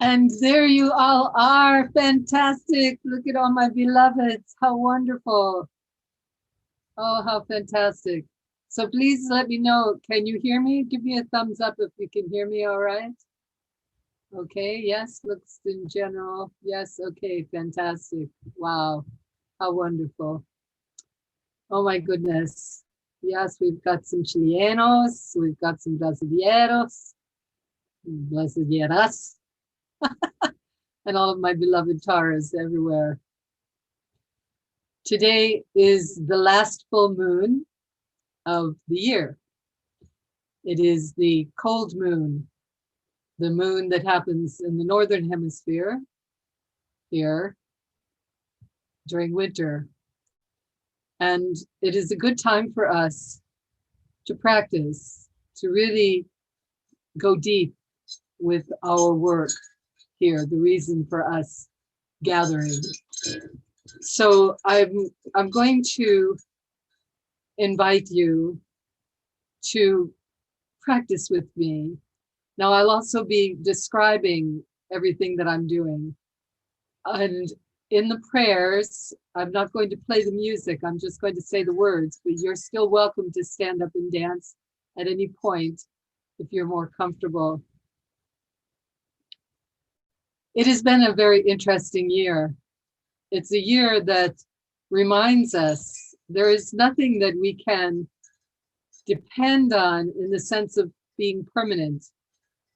And there you all are. Fantastic. Look at all my beloveds. How wonderful. Oh, how fantastic. So please let me know. Can you hear me? Give me a thumbs up if you can hear me all right. Okay, yes, looks in general. Yes, okay, fantastic. Wow, how wonderful. Oh my goodness. Yes, we've got some Chilenos, we've got some Brasileiros, Brasileiras, and all of my beloved Taras everywhere. Today is the last full moon of the year. It is the cold moon, the moon that happens in the northern hemisphere here during winter. And it is a good time for us to practice, to really go deep with our work here, the reason for us gathering. So I'm going to invite you to practice with me. Now I'll also be describing everything that I'm doing. And in the prayers, I'm not going to play the music, I'm just going to say the words, but you're still welcome to stand up and dance at any point if you're more comfortable. It has been a very interesting year. It's a year that reminds us there is nothing that we can depend on in the sense of being permanent.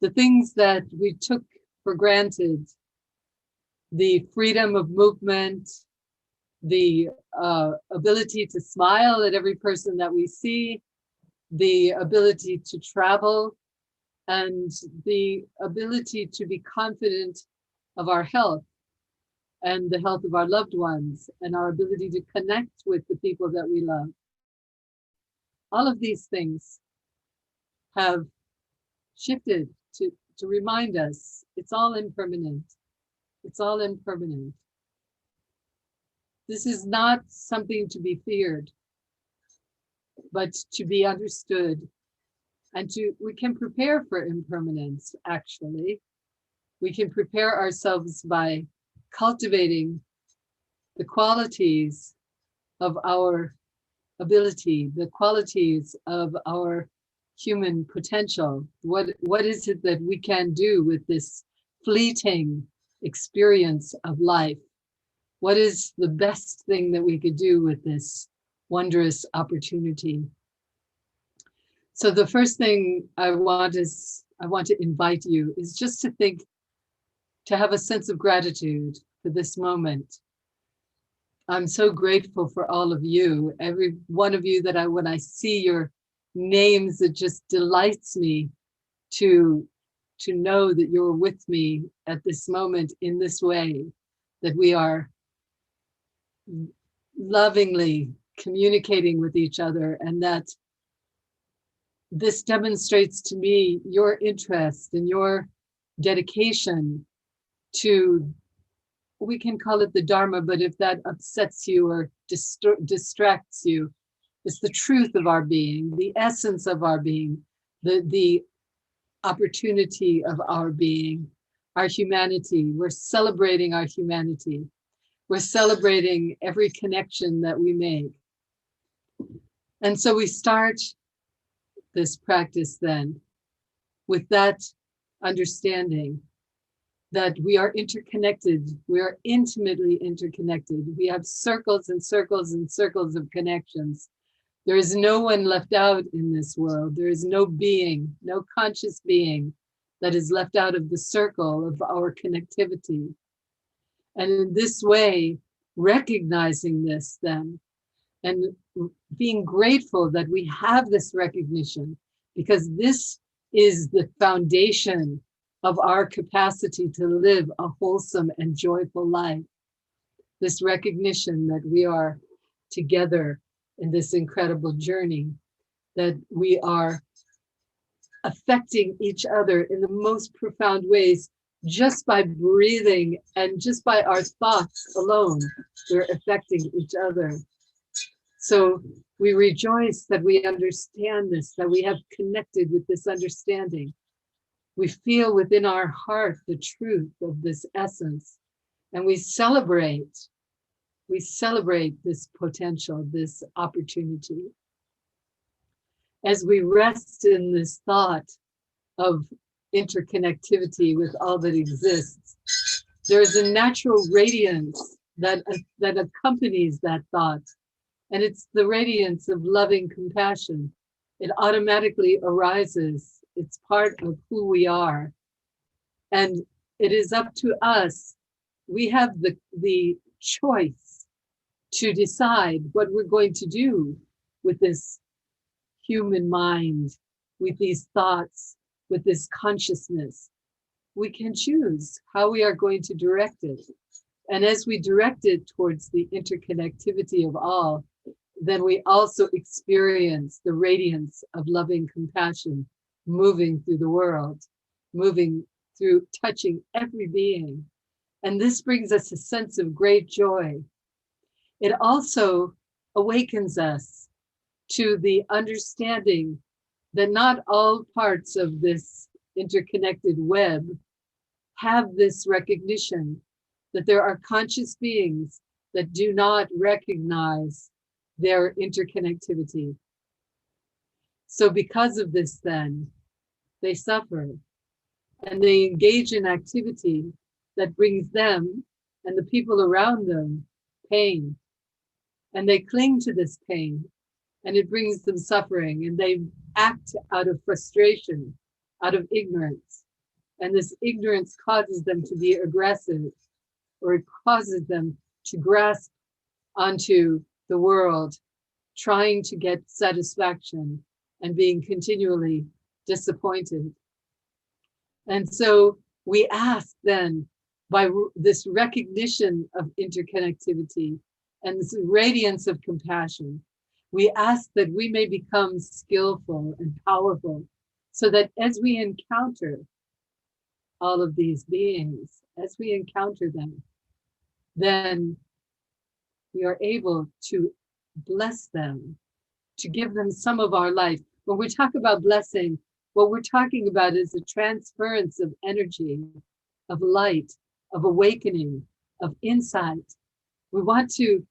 The things that we took for granted, the freedom of movement, the ability to smile at every person that we see, the ability to travel, and the ability to be confident of our health and the health of our loved ones and our ability to connect with the people that we love. All of these things have shifted to remind us it's all impermanent. It's all impermanent. This is not something to be feared, but to be understood. And we can prepare for impermanence, actually. We can prepare ourselves by cultivating the qualities of our ability, the qualities of our human potential. What is it that we can do with this fleeting experience of life? What is the best thing that we could do with this wondrous opportunity? So the first thing I want to invite you is just to think, to have a sense of gratitude for this moment. I'm so grateful for all of you, every one of you that when I see your names, it just delights me to know that you're with me at this moment in this way, that we are lovingly communicating with each other, and that this demonstrates to me your interest and your dedication to, we can call it the Dharma, but if that upsets you or distracts you, it's the truth of our being, the essence of our being, the opportunity of our being, our humanity. We're celebrating our humanity. We're celebrating every connection that we make. And so we start this practice then with that understanding that we are interconnected, we are intimately interconnected. We have circles and circles and circles of connections. There is no one left out in this world. There is no being, no conscious being that is left out of the circle of our connectivity. And in this way, recognizing this then, and being grateful that we have this recognition, because this is the foundation of our capacity to live a wholesome and joyful life. This recognition that we are together in this incredible journey, that we are affecting each other in the most profound ways just by breathing and just by our thoughts alone, we're affecting each other. So we rejoice that we understand this, that we have connected with this understanding. We feel within our heart the truth of this essence, and we celebrate this potential, this opportunity. As we rest in this thought of interconnectivity with all that exists, there is a natural radiance that accompanies that thought. And it's the radiance of loving compassion. It automatically arises. It's part of who we are. And it is up to us. We have the choice to decide what we're going to do with this human mind, with these thoughts, with this consciousness. We can choose how we are going to direct it. And as we direct it towards the interconnectivity of all, then we also experience the radiance of loving compassion moving through the world, moving through, touching every being. And this brings us a sense of great joy. It also awakens us to the understanding that not all parts of this interconnected web have this recognition that there are conscious beings that do not recognize their interconnectivity. So because of this, then, they suffer and they engage in activity that brings them and the people around them pain. And they cling to this pain and it brings them suffering, and they act out of frustration, out of ignorance. And this ignorance causes them to be aggressive, or it causes them to grasp onto the world, trying to get satisfaction and being continually disappointed. And so we ask then, by this recognition of interconnectivity and this radiance of compassion, we ask that we may become skillful and powerful, so that as we encounter all of these beings, as we encounter them, then we are able to bless them, to give them some of our light. When we talk about blessing, what we're talking about is a transference of energy, of light, of awakening, of insight. We want to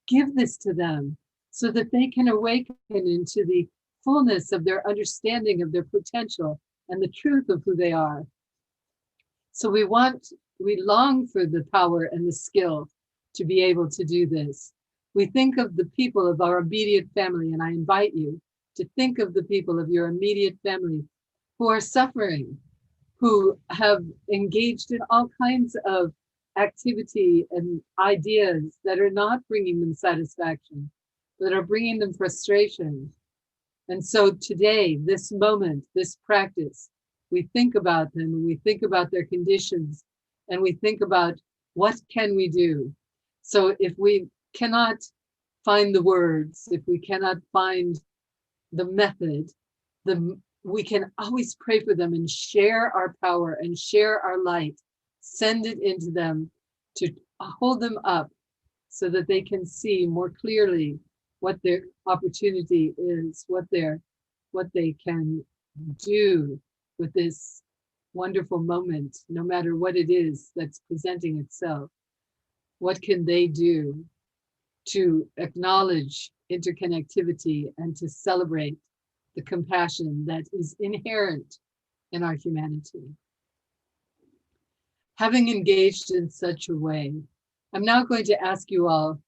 give this to them so that they can awaken into the fullness of their understanding of their potential and the truth of who they are. So we long for the power and the skill to be able to do this. We think of the people of our immediate family, and I invite you to think of the people of your immediate family who are suffering, who have engaged in all kinds of activity and ideas that are not bringing them satisfaction, that are bringing them frustration. And so today, this moment, this practice, we think about them, and we think about their conditions, and we think about what can we do. So if we cannot find the words, if we cannot find the method, we can always pray for them and share our power and share our light, send it into them to hold them up so that they can see more clearly what their opportunity is, what they can do with this wonderful moment, no matter what it is that's presenting itself. What can they do to acknowledge interconnectivity and to celebrate the compassion that is inherent in our humanity? Having engaged in such a way, I'm now going to ask you all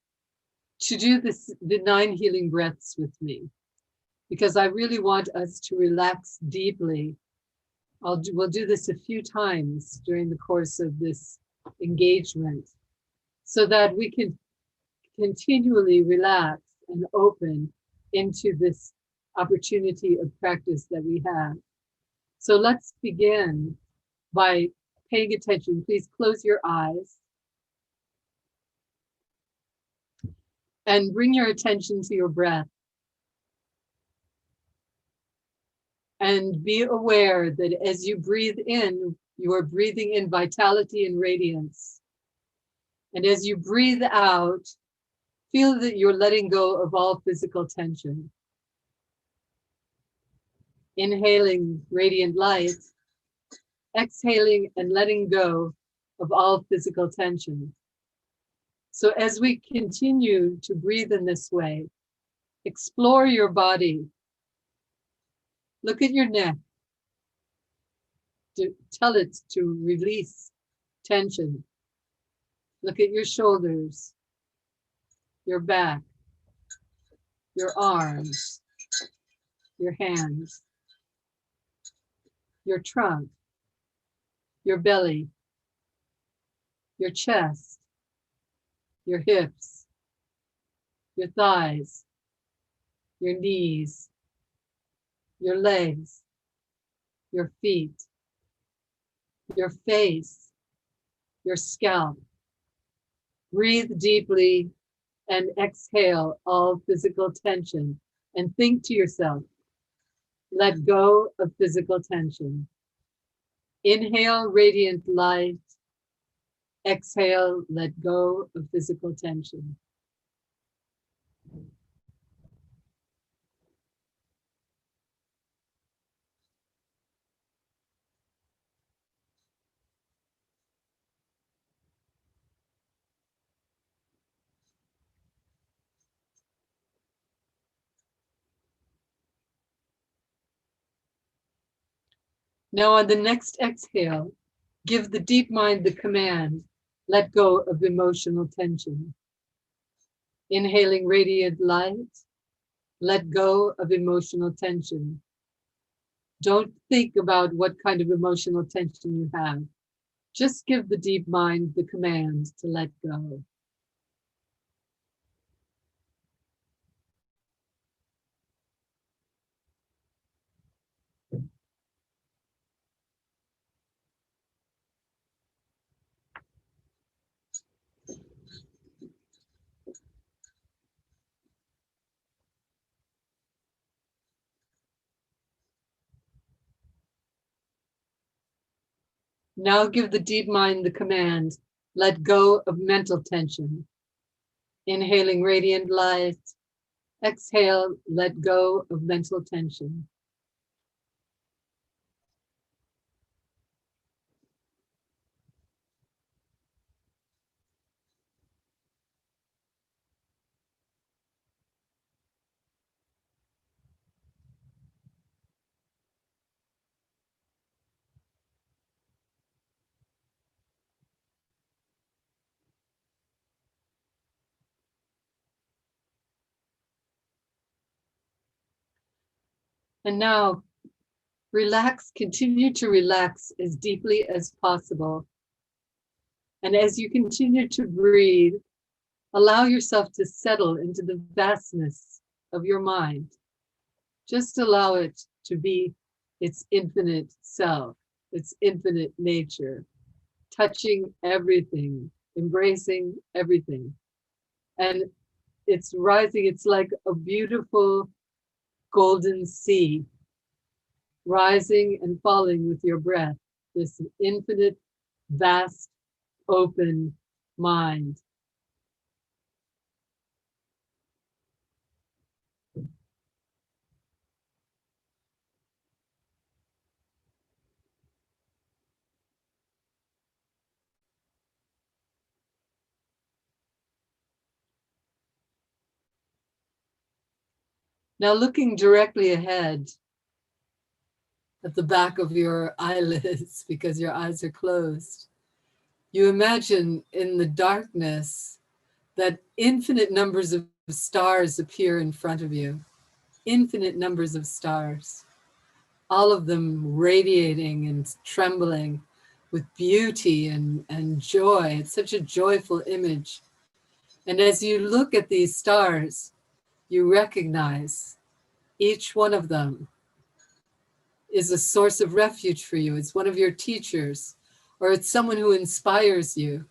to do the 9 healing breaths with me, because I really want us to relax deeply. We'll do this a few times during the course of this engagement, so that we can continually relax and open into this opportunity of practice that we have. So let's begin by paying attention. Please close your eyes and bring your attention to your breath. And be aware that as you breathe in, you are breathing in vitality and radiance. And as you breathe out, feel that you're letting go of all physical tension. Inhaling radiant light exhaling and letting go of all physical tension. So as we continue to breathe in this way, explore your body. Look at your neck. Tell it to release tension. Look at your shoulders, your back, your arms, your hands, your trunk, your belly, your chest, your hips, your thighs, your knees, your legs, your feet, your face, your scalp. Breathe deeply and exhale all physical tension and think to yourself, let go of physical tension. Inhale radiant light. Exhale, let go of physical tension. Now on the next exhale, give the deep mind the command, let go of emotional tension. Inhaling radiant light, let go of emotional tension. Don't think about what kind of emotional tension you have. Just give the deep mind the command to let go. Now give the deep mind the command, let go of mental tension. Inhaling radiant light, exhale, let go of mental tension. And now relax, continue to relax as deeply as possible. And as you continue to breathe, allow yourself to settle into the vastness of your mind. Just allow it to be its infinite self, its infinite nature, touching everything, embracing everything. And it's rising, it's like a beautiful golden sea, rising and falling with your breath, this infinite, vast, open mind. Now looking directly ahead at the back of your eyelids because your eyes are closed, you imagine in the darkness that infinite numbers of stars appear in front of you, infinite numbers of stars, all of them radiating and trembling with beauty and joy. It's such a joyful image. And as you look at these stars, you recognize each one of them is a source of refuge for you. It's one of your teachers, or it's someone who inspires you.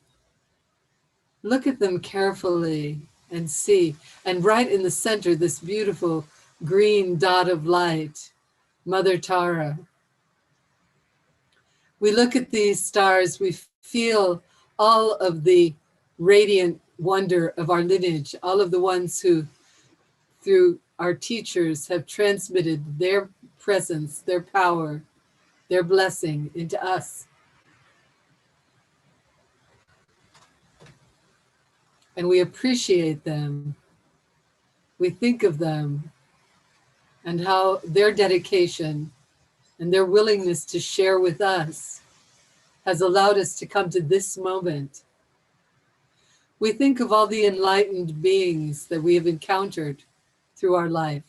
Look at them carefully and see. And right in the center, this beautiful green dot of light, Mother Tara. We look at these stars, we feel all of the radiant wonder of our lineage, all of the ones who, through our teachers, have transmitted their presence, their power their blessing into us. And we appreciate them. We think of them and how their dedication and their willingness to share with us has allowed us to come to this moment. We think of all the enlightened beings that we have encountered through our life.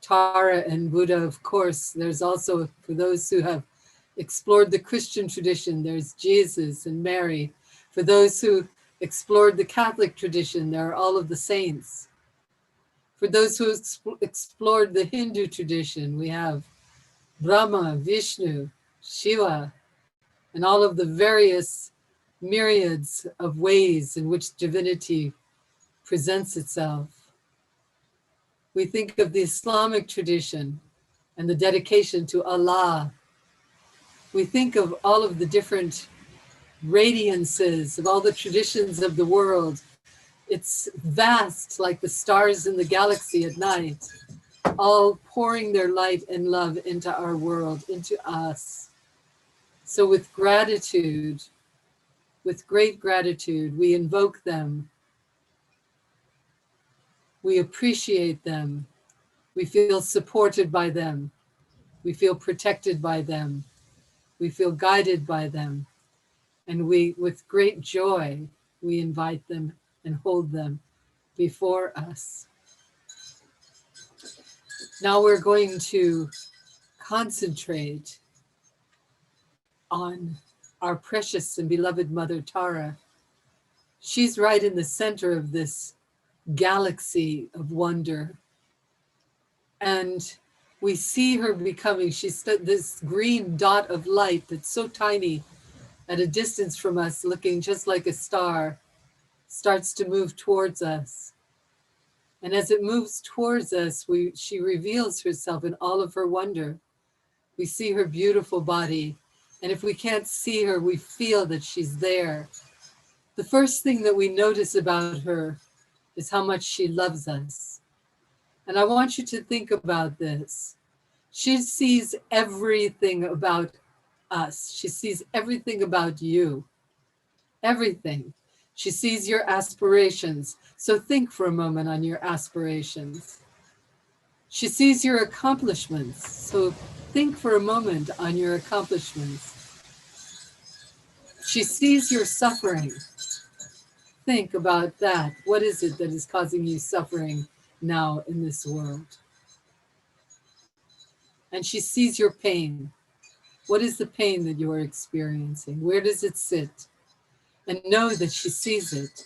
Tara and Buddha, of course. There's also, for those who have explored the Christian tradition, there's Jesus and Mary. For those who explored the Catholic tradition, there are all of the saints. For those who explored the Hindu tradition, we have Brahma, Vishnu, Shiva, and all of the various myriads of ways in which divinity presents itself. We think of the Islamic tradition and the dedication to Allah. We think of all of the different radiances of all the traditions of the world. It's vast, like the stars in the galaxy at night, all pouring their light and love into our world, into us. So with gratitude, with great gratitude, we invoke them. We appreciate them. We feel supported by them. We feel protected by them. We feel guided by them. And we, with great joy, we invite them and hold them before us. Now we're going to concentrate on our precious and beloved Mother Tara. She's right in the center of this galaxy of wonder. And we see her becoming, she's this green dot of light that's so tiny at a distance from us, looking just like a star, starts to move towards us. And as it moves towards us, she reveals herself in all of her wonder. We see her beautiful body. And if we can't see her, we feel that she's there. The first thing that we notice about her is how much she loves us. And I want you to think about this. She sees everything about us. She sees everything about you. Everything. She sees your aspirations. So think for a moment on your aspirations. She sees your accomplishments. So think for a moment on your accomplishments. She sees your suffering. Think about that. What is it that is causing you suffering now in this world? And she sees your pain. What is the pain that you are experiencing? Where does it sit? And know that she sees it.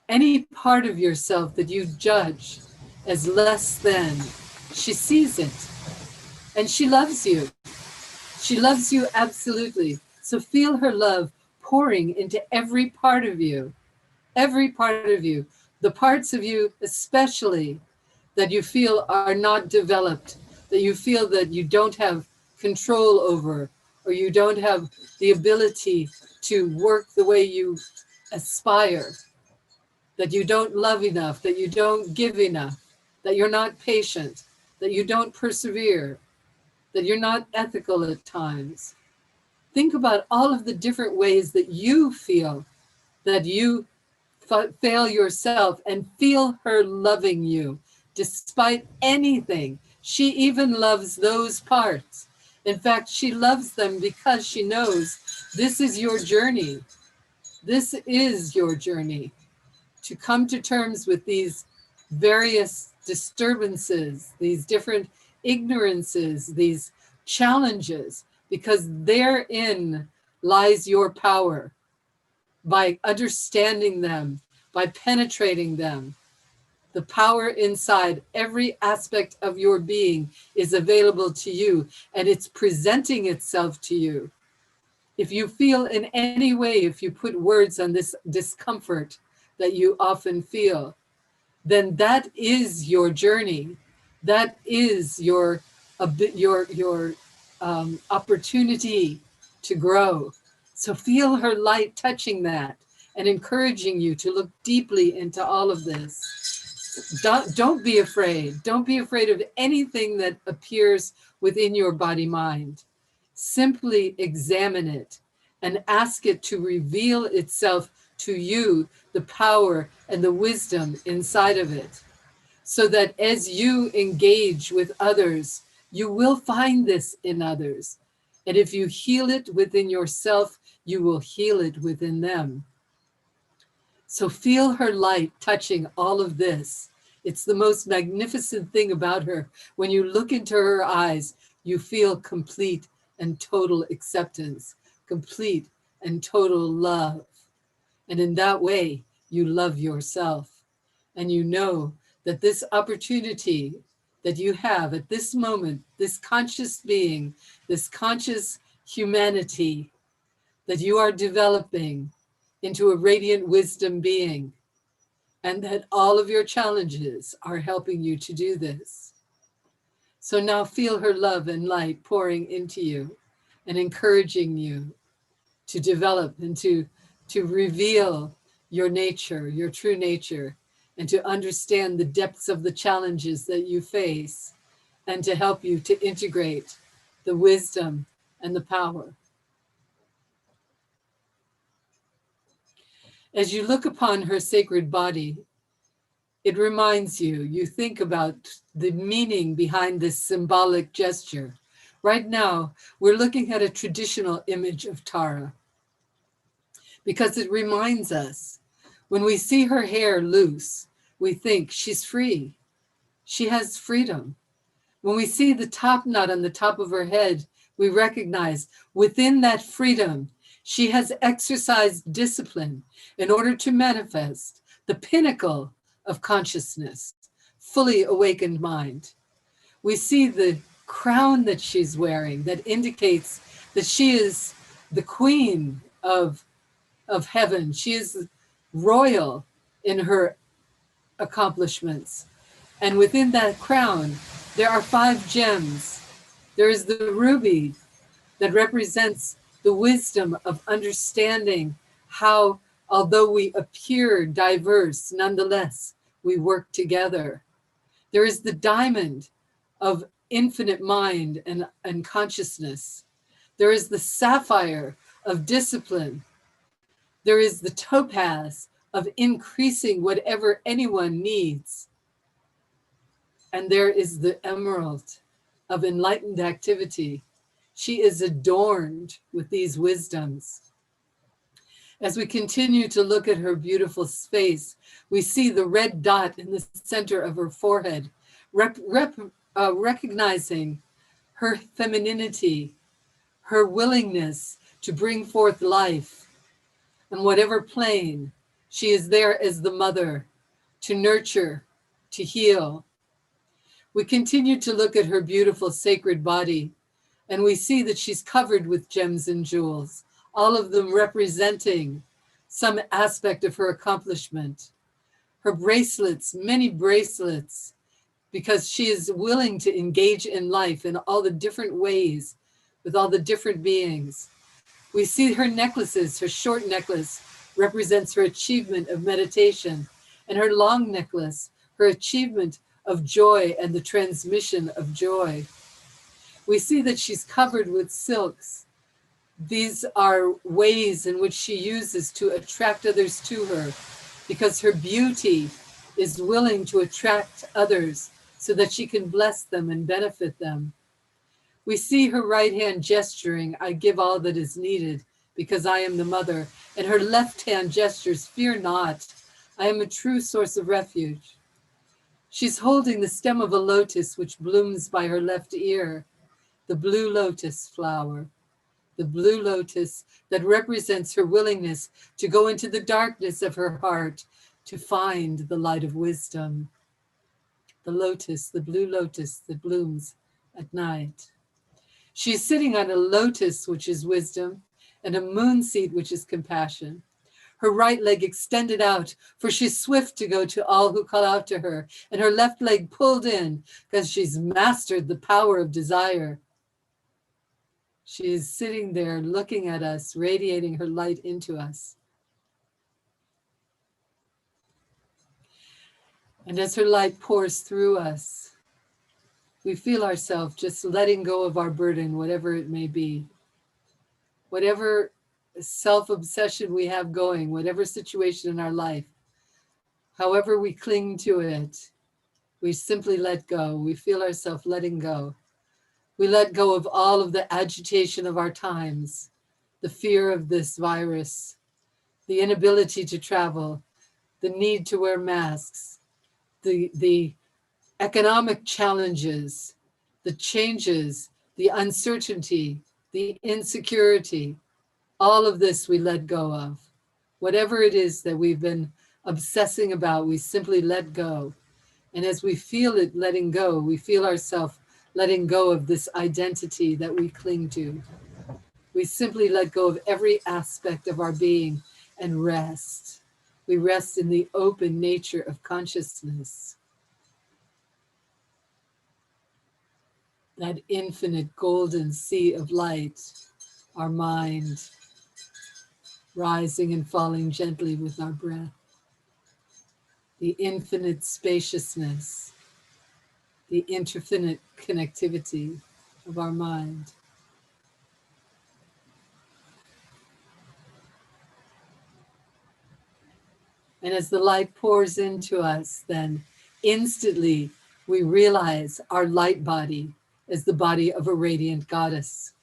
Any part of yourself that you judge as less than, she sees it. And she loves you. She loves you absolutely. So feel her love pouring into every part of you. Every part of you. The parts of you especially that you feel are not developed, that you feel that you don't have control over, or you don't have the ability to work the way you aspire, that you don't love enough, that you don't give enough, that you're not patient, that you don't persevere, that you're not ethical at times. Think about all of the different ways that you feel that you fail yourself, and feel her loving you despite anything. She even loves those parts. In fact, she loves them because she knows this is your journey. This is your journey to come to terms with these various disturbances, these different ignorances, these challenges, because therein lies your power. By understanding them, by penetrating them, the power inside every aspect of your being is available to you, and it's presenting itself to you. If you feel in any way, if you put words on this discomfort that you often feel, then that is your journey. That is your opportunity to grow. So feel her light touching that and encouraging you to look deeply into all of this. Don't be afraid. Don't be afraid of anything that appears within your body-mind. Simply examine it and ask it to reveal itself to you, the power and the wisdom inside of it, so that as you engage with others, you will find this in others. And if you heal it within yourself, you will heal it within them. So feel her light touching all of this. It's the most magnificent thing about her. When you look into her eyes, you feel complete and total acceptance, complete and total love. And in that way, you love yourself. And you know that this opportunity that you have at this moment, this conscious being, this conscious humanity that you are developing into a radiant wisdom being, and that all of your challenges are helping you to do this. So now feel her love and light pouring into you and encouraging you to develop and to reveal your nature, your true nature, and to understand the depths of the challenges that you face, and to help you to integrate the wisdom and the power. As you look upon her sacred body, it reminds you, you think about the meaning behind this symbolic gesture. Right now, we're looking at a traditional image of Tara because it reminds us, when we see her hair loose, we think she's free. She has freedom. When we see the top knot on the top of her head, we recognize within that freedom, she has exercised discipline in order to manifest the pinnacle of consciousness, fully awakened mind. We see the crown that she's wearing that indicates that she is the queen of heaven. She is royal in her accomplishments. And within that crown, there are 5 gems. There is the ruby that represents the wisdom of understanding how, although we appear diverse, nonetheless, we work together. There is the diamond of infinite mind and consciousness. There is the sapphire of discipline. There is the topaz of increasing whatever anyone needs. And there is the emerald of enlightened activity. She is adorned with these wisdoms. As we continue to look at her beautiful face, we see the red dot in the center of her forehead, recognizing her femininity, her willingness to bring forth life. On whatever plane, she is there as the mother, to nurture, to heal. We continue to look at her beautiful sacred body, and we see that she's covered with gems and jewels, all of them representing some aspect of her accomplishment. Her bracelets, many bracelets, because she is willing to engage in life in all the different ways with all the different beings. We see her necklaces. Her short necklace represents her achievement of meditation, and her long necklace, her achievement of joy and the transmission of joy. We see that she's covered with silks. These are ways in which she uses to attract others to her, because her beauty is willing to attract others so that she can bless them and benefit them. We see her right hand gesturing, I give all that is needed because I am the mother, and her left hand gestures, fear not, I am a true source of refuge. She's holding the stem of a lotus which blooms by her left ear, the blue lotus flower, the blue lotus that represents her willingness to go into the darkness of her heart to find the light of wisdom. The lotus, the blue lotus that blooms at night. She's sitting on a lotus, which is wisdom, and a moon seed, which is compassion. Her right leg extended out, for she's swift to go to all who call out to her, and her left leg pulled in, because she's mastered the power of desire. She is sitting there looking at us, radiating her light into us. And as her light pours through us, we feel ourselves just letting go of our burden, whatever it may be. Whatever self-obsession we have going, whatever situation in our life, however we cling to it, we simply let go. We feel ourselves letting go. We let go of all of the agitation of our times, the fear of this virus, the inability to travel, the need to wear masks, the economic challenges, the changes, the uncertainty, the insecurity. All of this we let go of. Whatever it is that we've been obsessing about, we simply let go. And as we feel it letting go, we feel ourselves letting go of this identity that we cling to. We simply let go of every aspect of our being and rest. We rest in the open nature of consciousness. That infinite golden sea of light, our mind, rising and falling gently with our breath. The infinite spaciousness, the infinite connectivity of our mind. And as the light pours into us, then instantly we realize our light body is the body of a radiant goddess.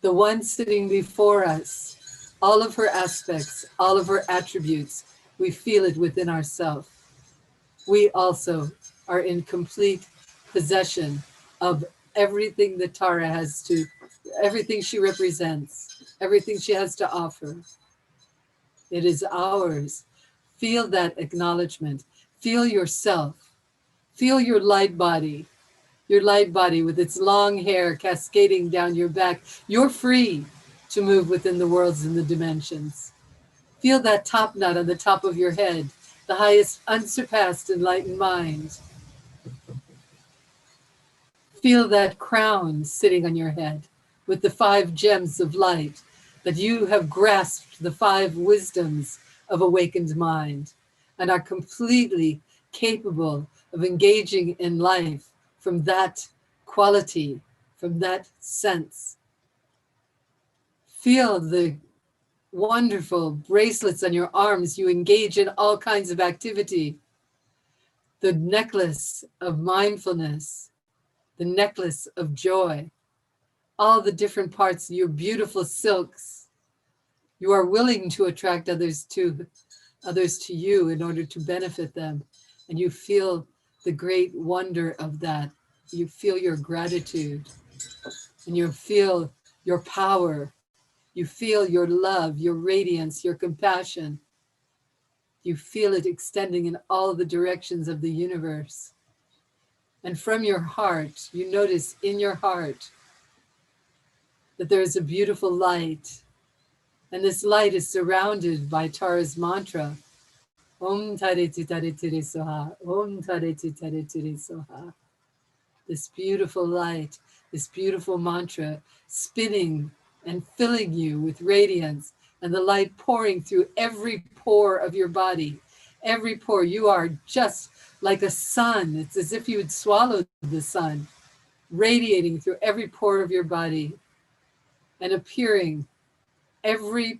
The one sitting before us, all of her aspects, all of her attributes, we feel it within ourselves. We also are in complete possession of everything that Tara has to, everything she represents, everything she has to offer. It is ours. Feel that acknowledgement. Feel yourself. Feel your light body with its long hair cascading down your back. You're free to move within the worlds and the dimensions. Feel that top knot on the top of your head, the highest unsurpassed enlightened mind. Feel that crown sitting on your head with the 5 gems of light, that you have grasped the 5 wisdoms of awakened mind and are completely capable of engaging in life from that quality, from that sense. Feel the wonderful bracelets on your arms. You engage in all kinds of activity. The necklace of mindfulness, the necklace of joy, all the different parts of your beautiful silks. You are willing to attract others to you in order to benefit them. And you feel the great wonder of that. You feel your gratitude and you feel your power. You feel your love, your radiance, your compassion. You feel it extending in all the directions of the universe. And from your heart, you notice in your heart that there is a beautiful light. And this light is surrounded by Tara's mantra. Om Tare Tare Tare Soha. Om Tare Tare Tare Soha. This beautiful light, this beautiful mantra spinning and filling you with radiance, and the light pouring through every pore of your body. Every pore, you are just like a sun. It's as if you had swallowed the sun, radiating through every pore of your body and appearing every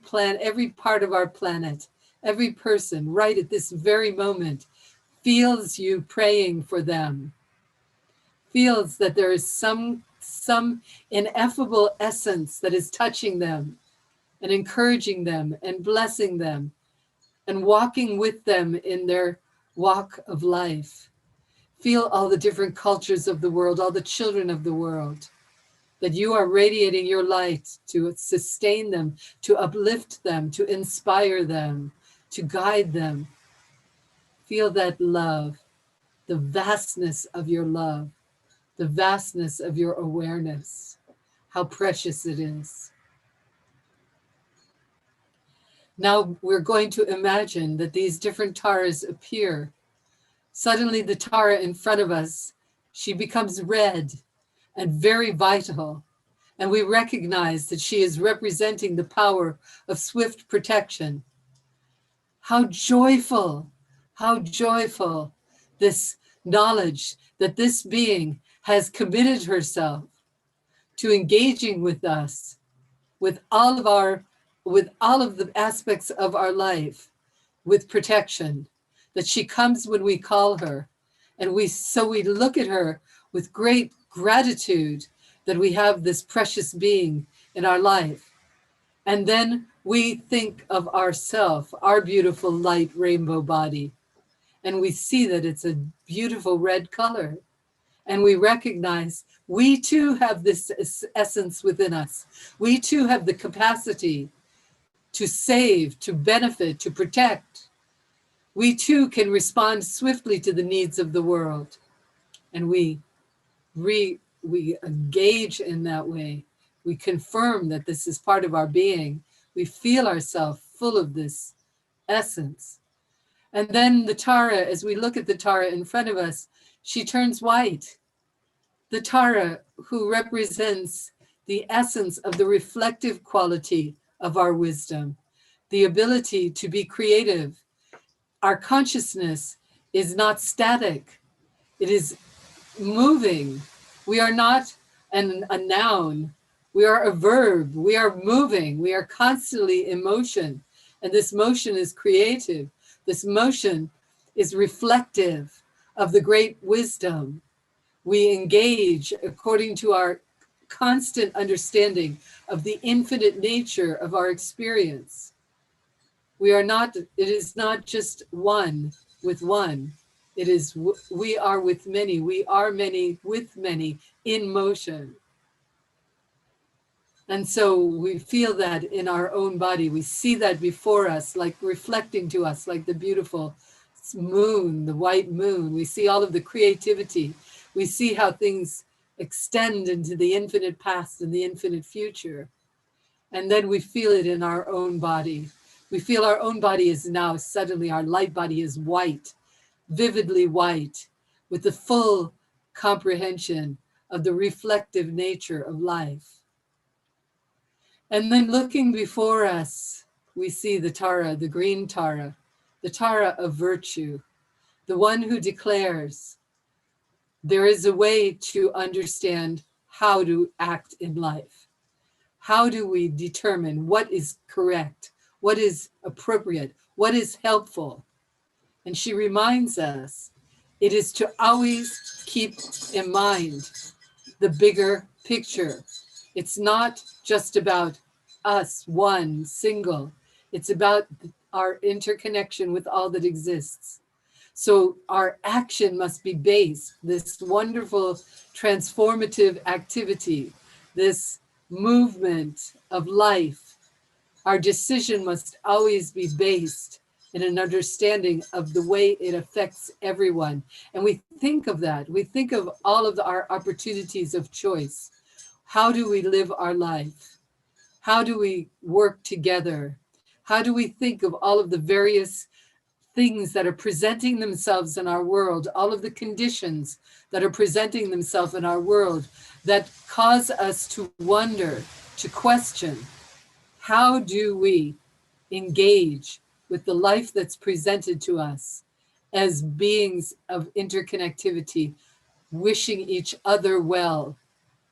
part of our planet, every person right at this very moment feels you praying for them, feels that there is some ineffable essence that is touching them and encouraging them and blessing them and walking with them in their walk of life. Feel all the different cultures of the world, all the children of the world, that you are radiating your light to sustain them, to uplift them, to inspire them, to guide them. Feel that love, the vastness of your love, the vastness of your awareness, how precious it is. Now we're going to imagine that these different Taras appear. Suddenly the Tara in front of us, she becomes red and very vital. And we recognize that she is representing the power of swift protection. How joyful, How joyful this knowledge that this being has committed herself to engaging with us, with all of the aspects of our life, with protection, that she comes when we call her. And we look at her with great gratitude that we have this precious being in our life. And then we think of ourself, our beautiful light rainbow body, and we see that it's a beautiful red color. And we recognize we too have this essence within us. We too have the capacity to save, to benefit, to protect. We too can respond swiftly to the needs of the world. And we engage in that way. We confirm that this is part of our being. We feel ourselves full of this essence. And then the Tara, as we look at the Tara in front of us, she turns white. The Tara, who represents the essence of the reflective quality of our wisdom, the ability to be creative. Our consciousness is not static. It is moving. We are not a noun. We are a verb. We are moving. We are constantly in motion. And this motion is creative. This motion is reflective of the great wisdom. We engage according to our constant understanding of the infinite nature of our experience. It is not just one with one. It is, we are with many. We are many with many in motion. And so we feel that in our own body. We see that before us, like reflecting to us, like the beautiful moon, the white moon. We see all of the creativity. We see how things extend into the infinite past and the infinite future. And then we feel it in our own body. We feel our own body is now suddenly, our light body is white, vividly white, with the full comprehension of the reflective nature of life. And then looking before us, we see the Tara, the green Tara, the Tara of virtue, the one who declares there is a way to understand how to act in life. How do we determine what is correct, what is appropriate, what is helpful? And she reminds us it is to always keep in mind the bigger picture. It's not just about us, one, single. It's about our interconnection with all that exists. So our action must be based, this wonderful transformative activity, this movement of life. Our decision must always be based in an understanding of the way it affects everyone. And we think of that. We think of all of our opportunities of choice. How do we live our life? How do we work together? How do we think of all of the various things that are presenting themselves in our world, all of the conditions that are presenting themselves in our world that cause us to wonder, to question, how do we engage with the life that's presented to us as beings of interconnectivity, wishing each other well,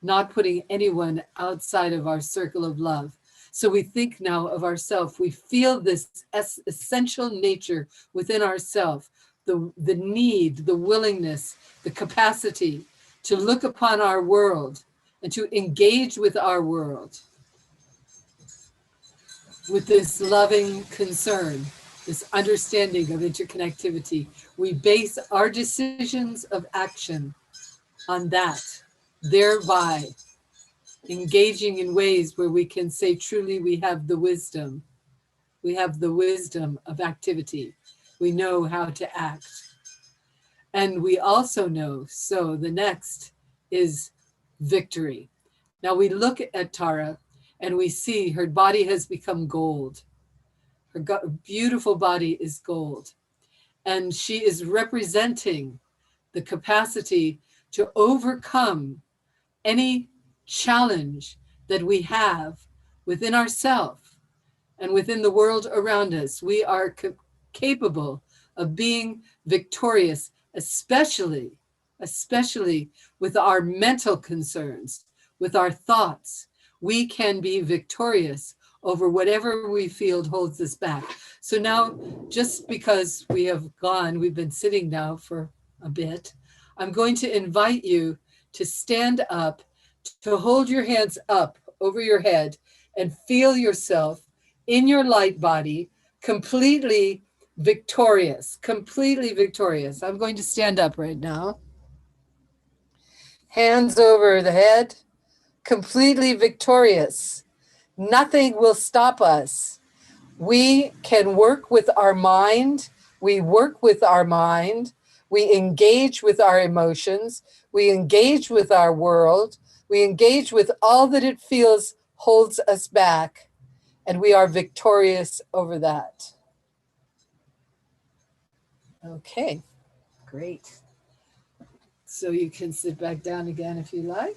not putting anyone outside of our circle of love. So we think now of ourselves. We feel this essential nature within ourselves, the need, the willingness, the capacity to look upon our world and to engage with our world with this loving concern, this understanding of interconnectivity. We base our decisions of action on that, thereby engaging in ways where we can say truly we have the wisdom. We have the wisdom of activity. We know how to act. And we also know, so the next is victory. Now we look at Tara and we see her body has become gold. Her beautiful body is gold. And she is representing the capacity to overcome any challenge that we have within ourselves and within the world around us. We are capable of being victorious, especially with our mental concerns, with our thoughts. We can be victorious over whatever we feel holds us back. So now, just because we've been sitting now for a bit, I'm going to invite you to stand up, to hold your hands up over your head and feel yourself in your light body, completely victorious, completely victorious. I'm going to stand up right now. Hands over the head, completely victorious. Nothing will stop us. We can work with our mind. We work with our mind. We engage with our emotions. We engage with our world. We engage with all that it feels holds us back. And we are victorious over that. Okay, great. So you can sit back down again if you like.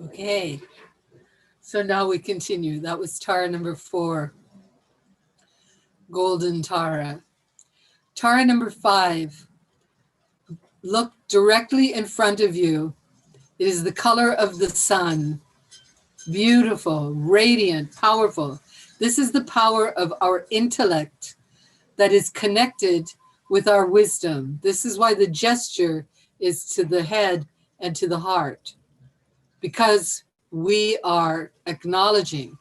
Okay, so now we continue. That was Tara number 4, Golden Tara. Tara number 5, look directly in front of you. It is the color of the sun. Beautiful, radiant, powerful. This is the power of our intellect that is connected with our wisdom. This is why the gesture is to the head and to the heart, because we are acknowledging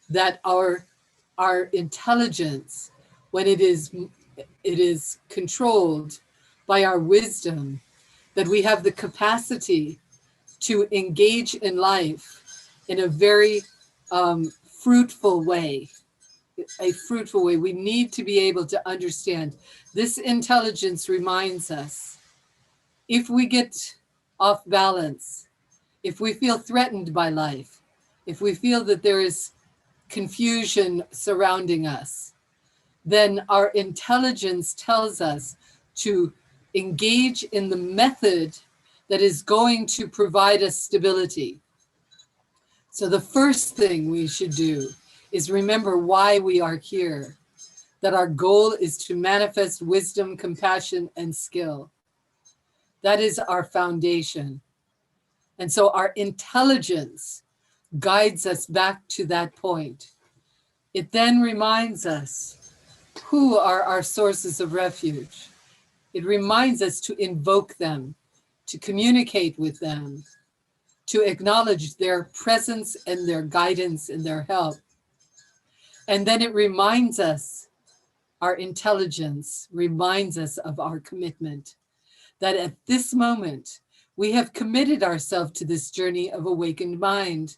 that our intelligence, when it is controlled by our wisdom, that we have the capacity to engage in life in a very fruitful way. We need to be able to understand. This intelligence reminds us, if we get off balance, if we feel threatened by life, if we feel that there is confusion surrounding us, then our intelligence tells us to engage in the method that is going to provide us stability. So the first thing we should do is remember why we are here, that our goal is to manifest wisdom, compassion, and skill. That is our foundation. And so our intelligence guides us back to that point. It then reminds us who are our sources of refuge. It reminds us to invoke them, to communicate with them, to acknowledge their presence and their guidance and their help. And then it reminds us, our intelligence reminds us of our commitment, that at this moment, we have committed ourselves to this journey of awakened mind.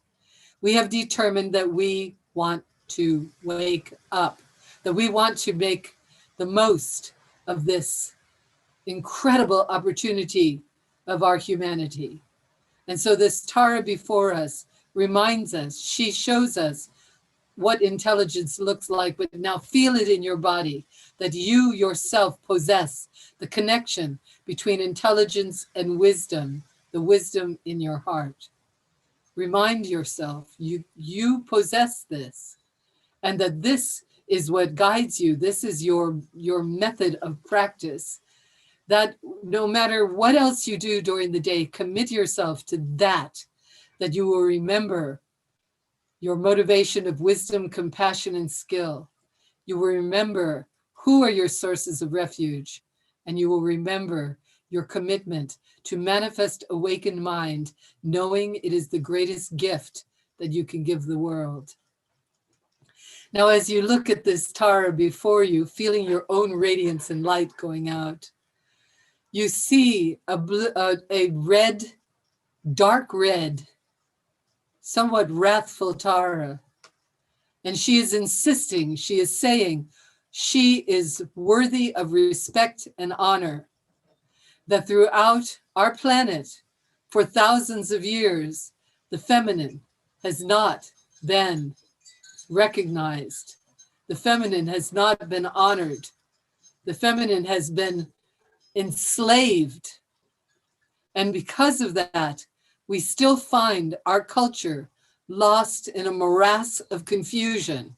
We have determined that we want to wake up, that we want to make the most of this incredible opportunity of our humanity. And so this Tara before us reminds us, she shows us what intelligence looks like, but now feel it in your body, that you yourself possess the connection between intelligence and wisdom, the wisdom in your heart. Remind yourself, you possess this, and that this is what guides you. This is your method of practice, that no matter what else you do during the day, commit yourself to that you will remember your motivation of wisdom, compassion, and skill. You will remember who are your sources of refuge, and you will remember your commitment to manifest awakened mind, knowing it is the greatest gift that you can give the world. Now, as you look at this Tara before you, feeling your own radiance and light going out, you see a red, dark red, somewhat wrathful Tara. And she is insisting, she is saying, she is worthy of respect and honor. That throughout our planet, for thousands of years, the feminine has not been recognized. The feminine has not been honored. The feminine has been enslaved. And because of that, we still find our culture lost in a morass of confusion.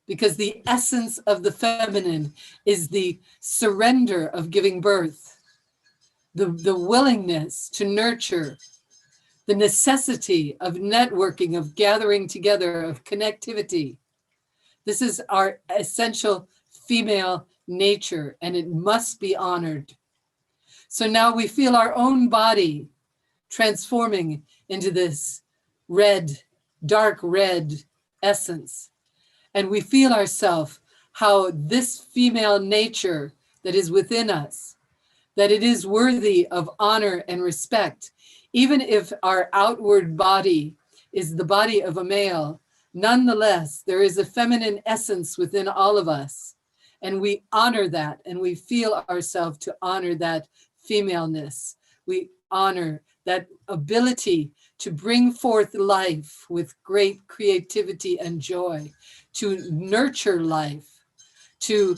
Because the essence of the feminine is the surrender of giving birth, the willingness to nurture, the necessity of networking, of gathering together, of connectivity. This is our essential female nature, and it must be honored. So now we feel our own body transforming into this red, dark red essence. And we feel ourselves how this female nature that is within us, that it is worthy of honor and respect. Even if our outward body is the body of a male, nonetheless, there is a feminine essence within all of us. And we honor that, and we feel ourselves to honor that femaleness. We honor that ability to bring forth life with great creativity and joy, to nurture life, to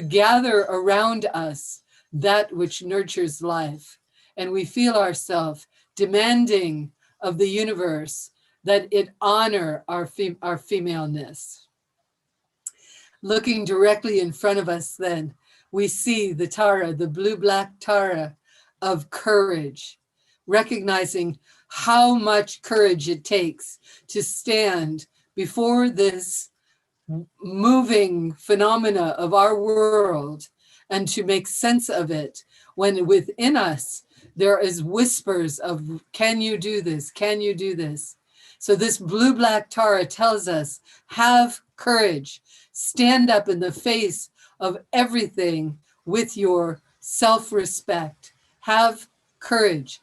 gather around us that which nurtures life. And we feel ourselves demanding of the universe that it honor our femaleness. Looking directly in front of us then, we see the Tara, the blue-black Tara of courage, recognizing how much courage it takes to stand before this moving phenomena of our world and to make sense of it, when within us there is whispers of, can you do this? Can you do this? So this blue-black Tara tells us, have courage, stand up in the face of everything with your self-respect. Have courage.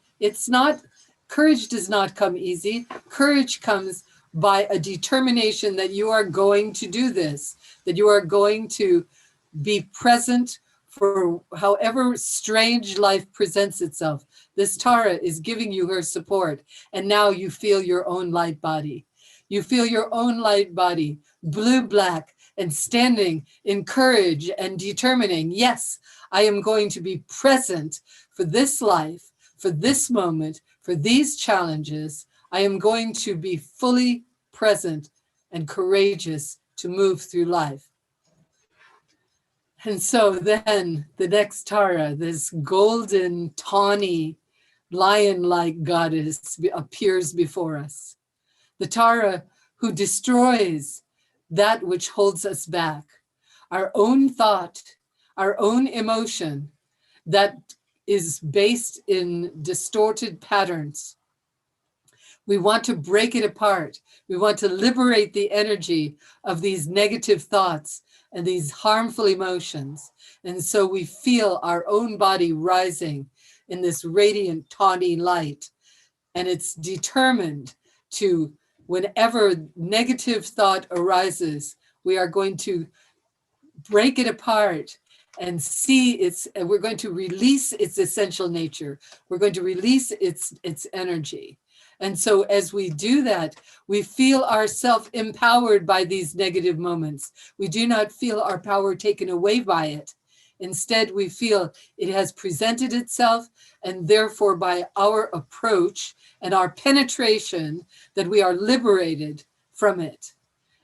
Courage does not come easy. Courage comes by a determination that you are going to do this, that you are going to be present for however strange life presents itself. This Tara is giving you her support, and now you feel your own light body. You feel your own light body, blue-black, and standing in courage and determining, yes, I am going to be present for this life, for this moment, for these challenges. I am going to be fully present and courageous to move through life. And so then the next Tara, this golden, tawny, lion-like goddess appears before us. The Tara who destroys that which holds us back, our own thought, our own emotion that is based in distorted patterns. We want to break it apart. We want to liberate the energy of these negative thoughts and these harmful emotions. And so we feel our own body rising in this radiant, tawny light. And it's determined to, whenever negative thought arises, we are going to break it apart and we're going to release its essential nature. We're going to release its energy. And so as we do that, we feel ourselves empowered by these negative moments. We do not feel our power taken away by it. Instead, we feel it has presented itself, and therefore by our approach and our penetration that we are liberated from it.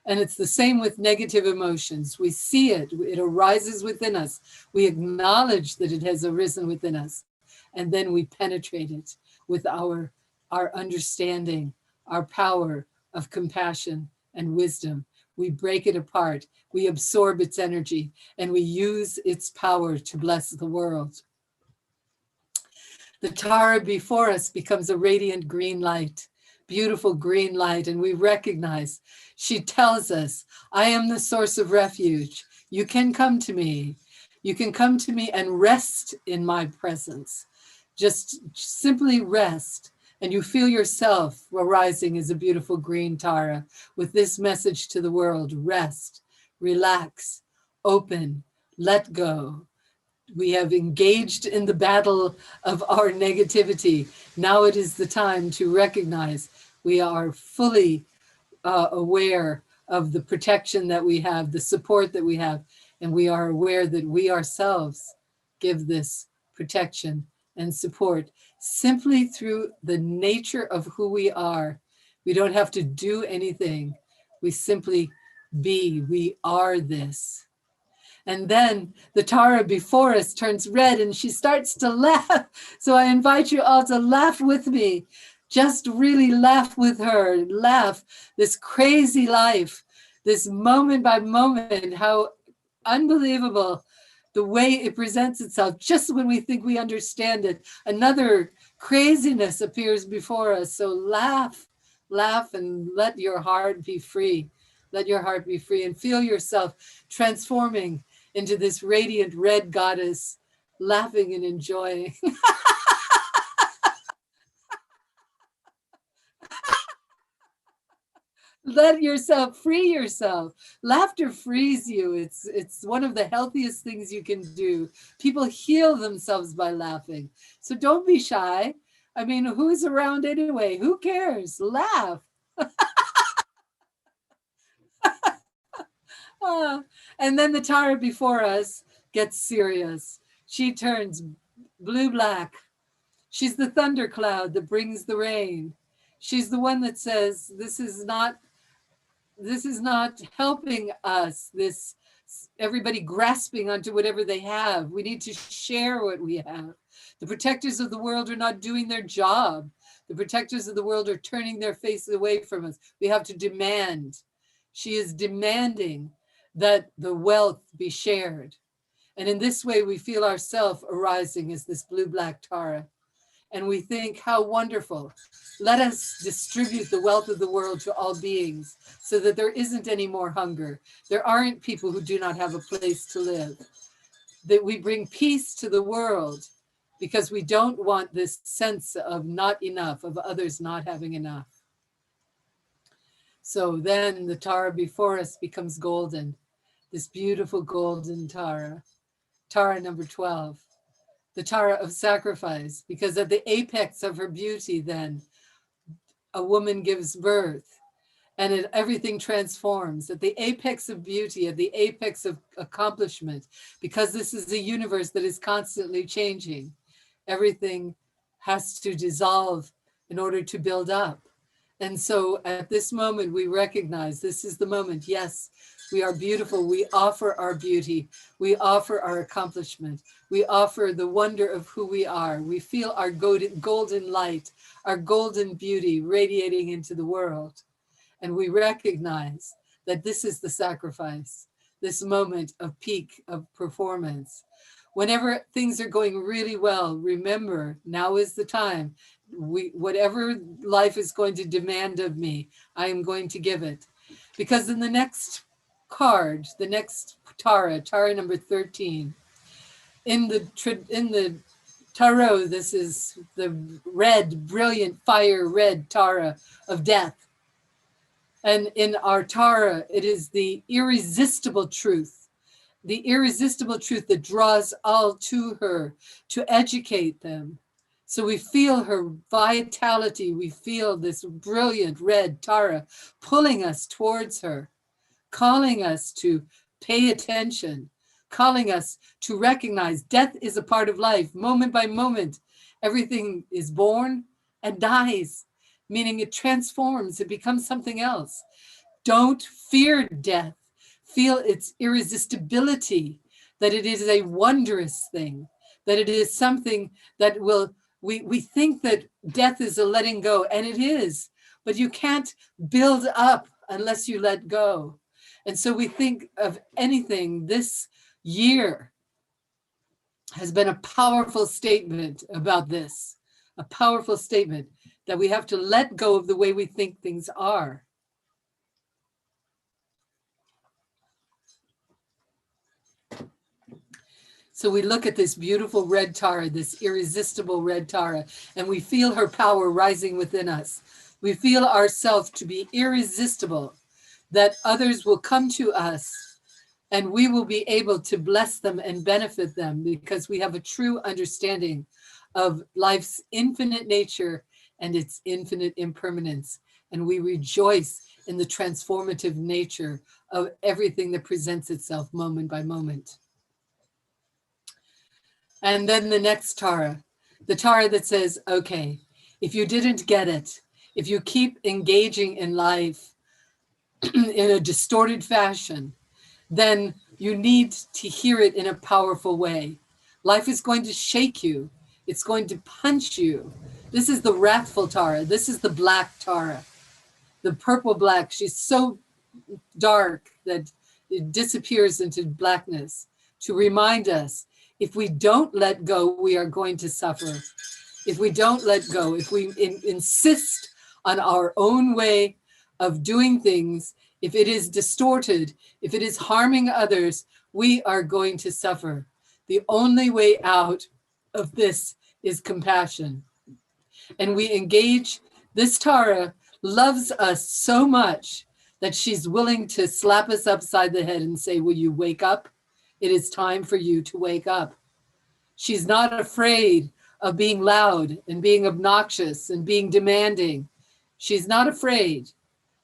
And it's the same with negative emotions. We see it, it arises within us. We acknowledge that it has arisen within us, and then we penetrate it with our understanding, our power of compassion and wisdom. We break it apart, we absorb its energy, and we use its power to bless the world. The Tara before us becomes a radiant green light, beautiful green light, and we recognize, she tells us, I am the source of refuge. You can come to me. You can come to me and rest in my presence. Just simply rest. And you feel yourself arising as a beautiful green Tara with this message to the world: rest, relax, open, let go. We have engaged in the battle of our negativity. Now it is the time to recognize we are fully aware of the protection that we have, the support that we have, And we are aware that we ourselves give this protection and support simply through the nature of who we are. We don't have to do anything. We simply be. We are this. And then the Tara before us turns red and she starts to laugh. So I invite you all to laugh with me. Just really laugh with her. Laugh. This crazy life, this moment by moment, how unbelievable the way it presents itself. Just when we think we understand it, another craziness appears before us. So laugh, laugh, and let your heart be free. Let your heart be free and feel yourself transforming into this radiant red goddess, laughing and enjoying. Let yourself free yourself. Laughter frees you. It's one of the healthiest things you can do. People heal themselves by laughing. So don't be shy. I mean, who's around anyway? Who cares? Laugh. And then the Tara before us gets serious. She turns blue-black. She's the thundercloud that brings the rain. She's the one that says, this is not helping us, this everybody grasping onto whatever they have. We need to share what we have. The protectors of the world are not doing their job. The protectors of the world are turning their faces away from us. We have to demand. She is demanding that the wealth be shared. And in this way, we feel ourselves arising as this blue-black Tara. And we think, how wonderful. Let us distribute the wealth of the world to all beings so that there isn't any more hunger. There aren't people who do not have a place to live. That we bring peace to the world because we don't want this sense of not enough, of others not having enough. So then the Tara before us becomes golden, this beautiful golden Tara, Tara number 12. The Tara of sacrifice, because at the apex of her beauty, then a woman gives birth and everything transforms. At the apex of beauty, at the apex of accomplishment, because this is a universe that is constantly changing, everything has to dissolve in order to build up. And so at this moment, we recognize this is the moment. Yes, we are beautiful. We offer our beauty. We offer our accomplishment. We offer the wonder of who we are. We feel our golden light, our golden beauty radiating into the world. And we recognize that this is the sacrifice, this moment of peak of performance. Whenever things are going really well, remember, now is the time. Whatever life is going to demand of me, I am going to give it. Because in the next card, the next Tara number 13, in the tarot, this is the red, brilliant fire red Tara of death. And in our Tara, it is the irresistible truth that draws all to her to educate them. So we feel her vitality. We feel this brilliant red Tara pulling us towards her, calling us to pay attention, calling us to recognize death is a part of life. Moment by moment, everything is born and dies, meaning it transforms, it becomes something else. Don't fear death. Feel its irresistibility, that it is a wondrous thing, that it is something that will, we think that death is a letting go, and it is, but you can't build up unless you let go. And so we think of anything. This year has been a powerful statement about this, a powerful statement that we have to let go of the way we think things are. So we look at this beautiful red Tara, this irresistible red Tara, and we feel her power rising within us. We feel ourselves to be irresistible, that others will come to us and we will be able to bless them and benefit them because we have a true understanding of life's infinite nature and its infinite impermanence. And we rejoice in the transformative nature of everything that presents itself moment by moment. And then the next Tara, the Tara that says, okay, if you didn't get it, if you keep engaging in life in a distorted fashion, then you need to hear it in a powerful way. Life is going to shake you. It's going to punch you. This is the wrathful Tara. This is the black Tara. The purple black, she's so dark that it disappears into blackness to remind us, if we don't let go, we are going to suffer. If we don't let go, if we insist on our own way of doing things, if it is distorted, if it is harming others, we are going to suffer. The only way out of this is compassion. And we engage, this Tara loves us so much that she's willing to slap us upside the head and say, will you wake up? It is time for you to wake up. She's not afraid of being loud and being obnoxious and being demanding. She's not afraid.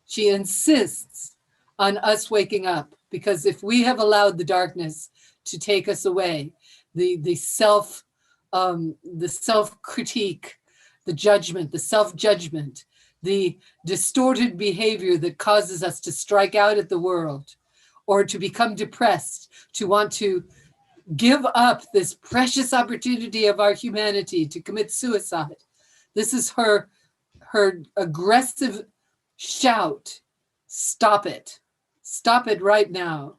She insists on us waking up, because if we have allowed the darkness to take us away, the self-critique, the judgment, the self-judgment, the distorted behavior that causes us to strike out at the world or to become depressed, to want to give up this precious opportunity of our humanity to commit suicide. This is her aggressive shout. Stop it. Stop it right now.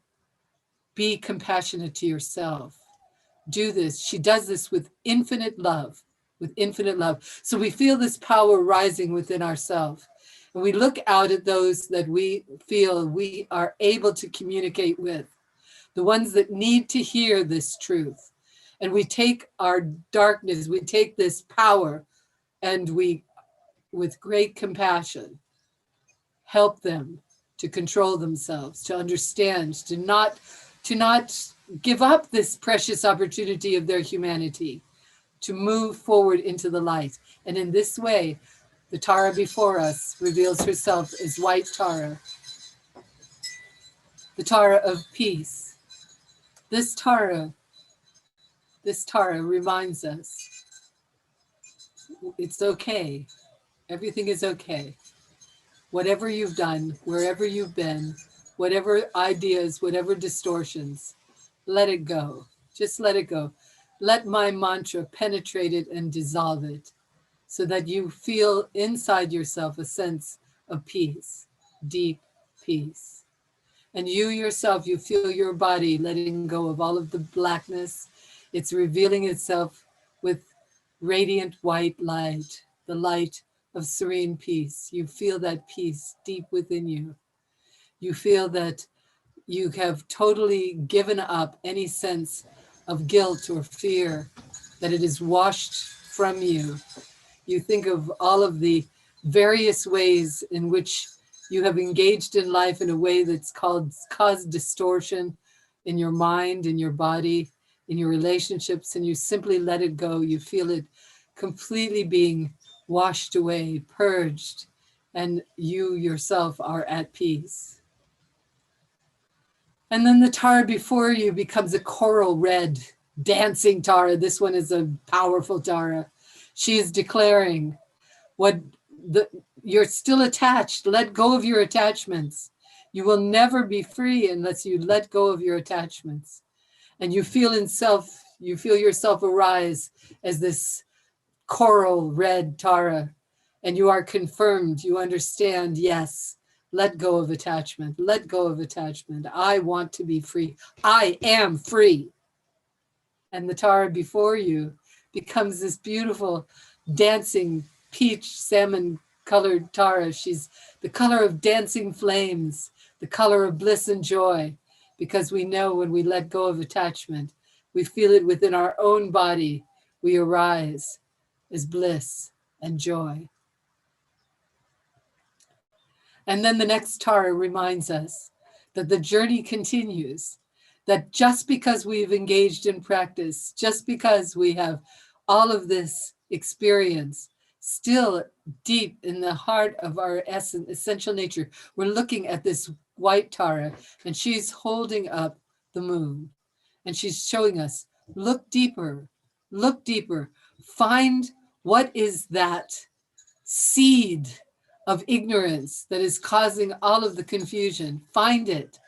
Be compassionate to yourself. Do this. She does this with infinite love, with infinite love. So we feel this power rising within ourselves. And we look out at those that we feel we are able to communicate with, the ones that need to hear this truth. And we take our darkness, we take this power, and we, with great compassion, help them to control themselves, to understand, to not give up this precious opportunity of their humanity, to move forward into the light. And in this way, the Tara before us reveals herself as white Tara, the Tara of peace. This Tara reminds us it's okay. Everything is okay. Whatever you've done, wherever you've been, whatever ideas, whatever distortions, let it go. Just let it go. Let my mantra penetrate it and dissolve it so that you feel inside yourself a sense of peace, deep peace. And you yourself, you feel your body letting go of all of the blackness. It's revealing itself with radiant white light, the light of serene peace. You feel that peace deep within you. You feel that you have totally given up any sense of guilt or fear, that it is washed from you. You think of all of the various ways in which you have engaged in life in a way that's caused distortion in your mind, in your body, in your relationships, and you simply let it go. You feel it completely being washed away, purged, and you yourself are at peace. And then the Tara before you becomes a coral red, dancing Tara. This one is a powerful Tara. She is declaring you're still attached. Let go of your attachments. You will never be free unless you let go of your attachments. And you feel yourself arise as this coral red Tara, and you are confirmed. You understand, yes, let go of attachment. Let go of attachment. I want to be free. I am free. And the Tara before you becomes this beautiful dancing peach salmon colored Tara. She's the color of dancing flames, the color of bliss and joy, because we know when we let go of attachment, we feel it within our own body. We arise as bliss and joy. And then the next Tara reminds us that the journey continues, that just because we've engaged in practice, just because we have all of this experience, still deep in the heart of our essential nature, we're looking at this white Tara, and she's holding up the moon, and she's showing us, look deeper, find what is that seed of ignorance that is causing all of the confusion. Find it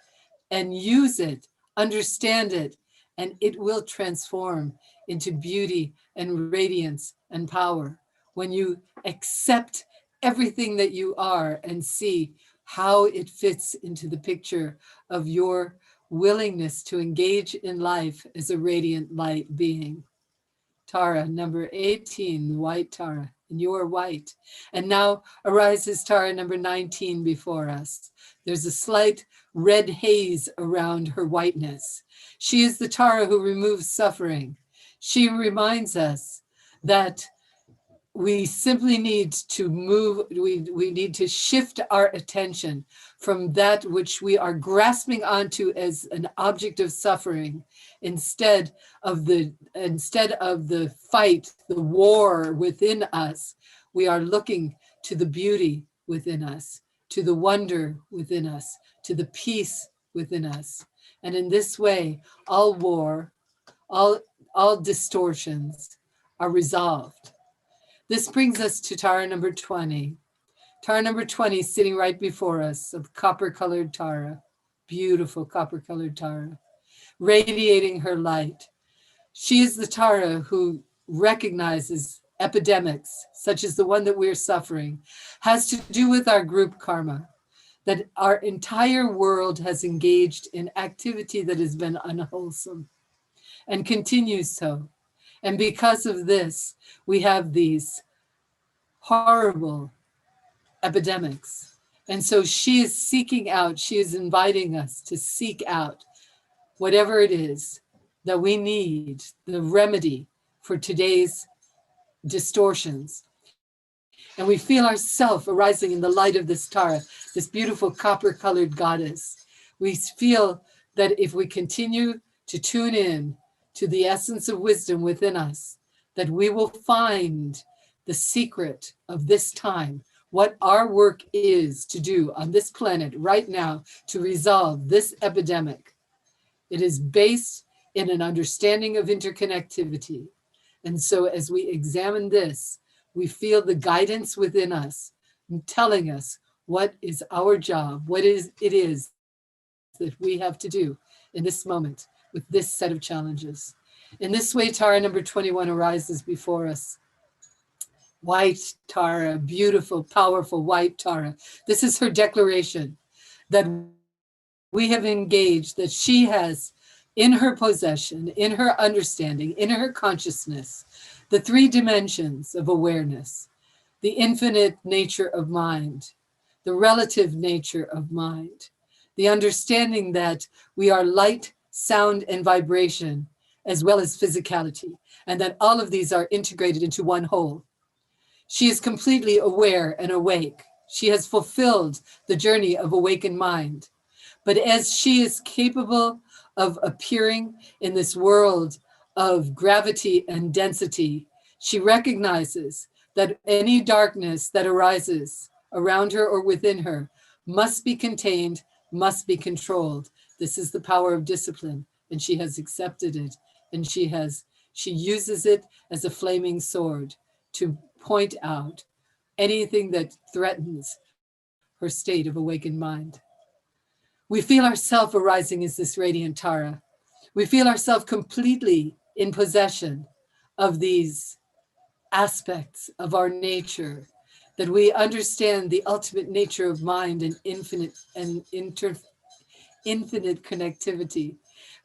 and use it, understand it, and it will transform into beauty and radiance and power. When you accept everything that you are and see how it fits into the picture of your willingness to engage in life as a radiant light being. Tara, number 18, white Tara, and you are white. And now arises Tara number 19 before us. There's a slight red haze around her whiteness. She is the Tara who removes suffering. She reminds us that we simply need to move, we need to shift our attention from that which we are grasping onto as an object of suffering, instead of the fight, the war within us. We are looking to the beauty within us, to the wonder within us, to the peace within us. And in this way, all war, all distortions are resolved. This brings us to Tara number 20. Tara number 20 sitting right before us, of copper-colored Tara, beautiful copper-colored Tara, radiating her light. She is the Tara who recognizes epidemics, such as the one that we're suffering, has to do with our group karma, that our entire world has engaged in activity that has been unwholesome and continues so. And because of this, we have these horrible epidemics. And so she is seeking out, she is inviting us to seek out whatever it is that we need, the remedy for today's distortions. And we feel ourselves arising in the light of this Tara, this beautiful copper-colored goddess. We feel that if we continue to tune in to the essence of wisdom within us, that we will find the secret of this time, what our work is to do on this planet right now to resolve this epidemic. It is based in an understanding of interconnectivity. And so as we examine this, we feel the guidance within us telling us what is our job, what it is that we have to do in this moment with this set of challenges. In this way, Tara number 21 arises before us. White Tara, beautiful, powerful white Tara. This is her declaration that we have engaged, that she has in her possession, in her understanding, in her consciousness, the three dimensions of awareness, the infinite nature of mind, the relative nature of mind, the understanding that we are light, sound, and vibration, as well as physicality, and that all of these are integrated into one whole. She is completely aware and awake. She has fulfilled the journey of awakened mind. But as she is capable of appearing in this world of gravity and density, she recognizes that any darkness that arises around her or within her must be contained, must be controlled. This is the power of discipline, and she has accepted it, and she uses it as a flaming sword to point out anything that threatens her state of awakened mind. We feel ourselves arising as this radiant Tara. We feel ourselves completely in possession of these aspects of our nature, that we understand the ultimate nature of mind and infinite connectivity.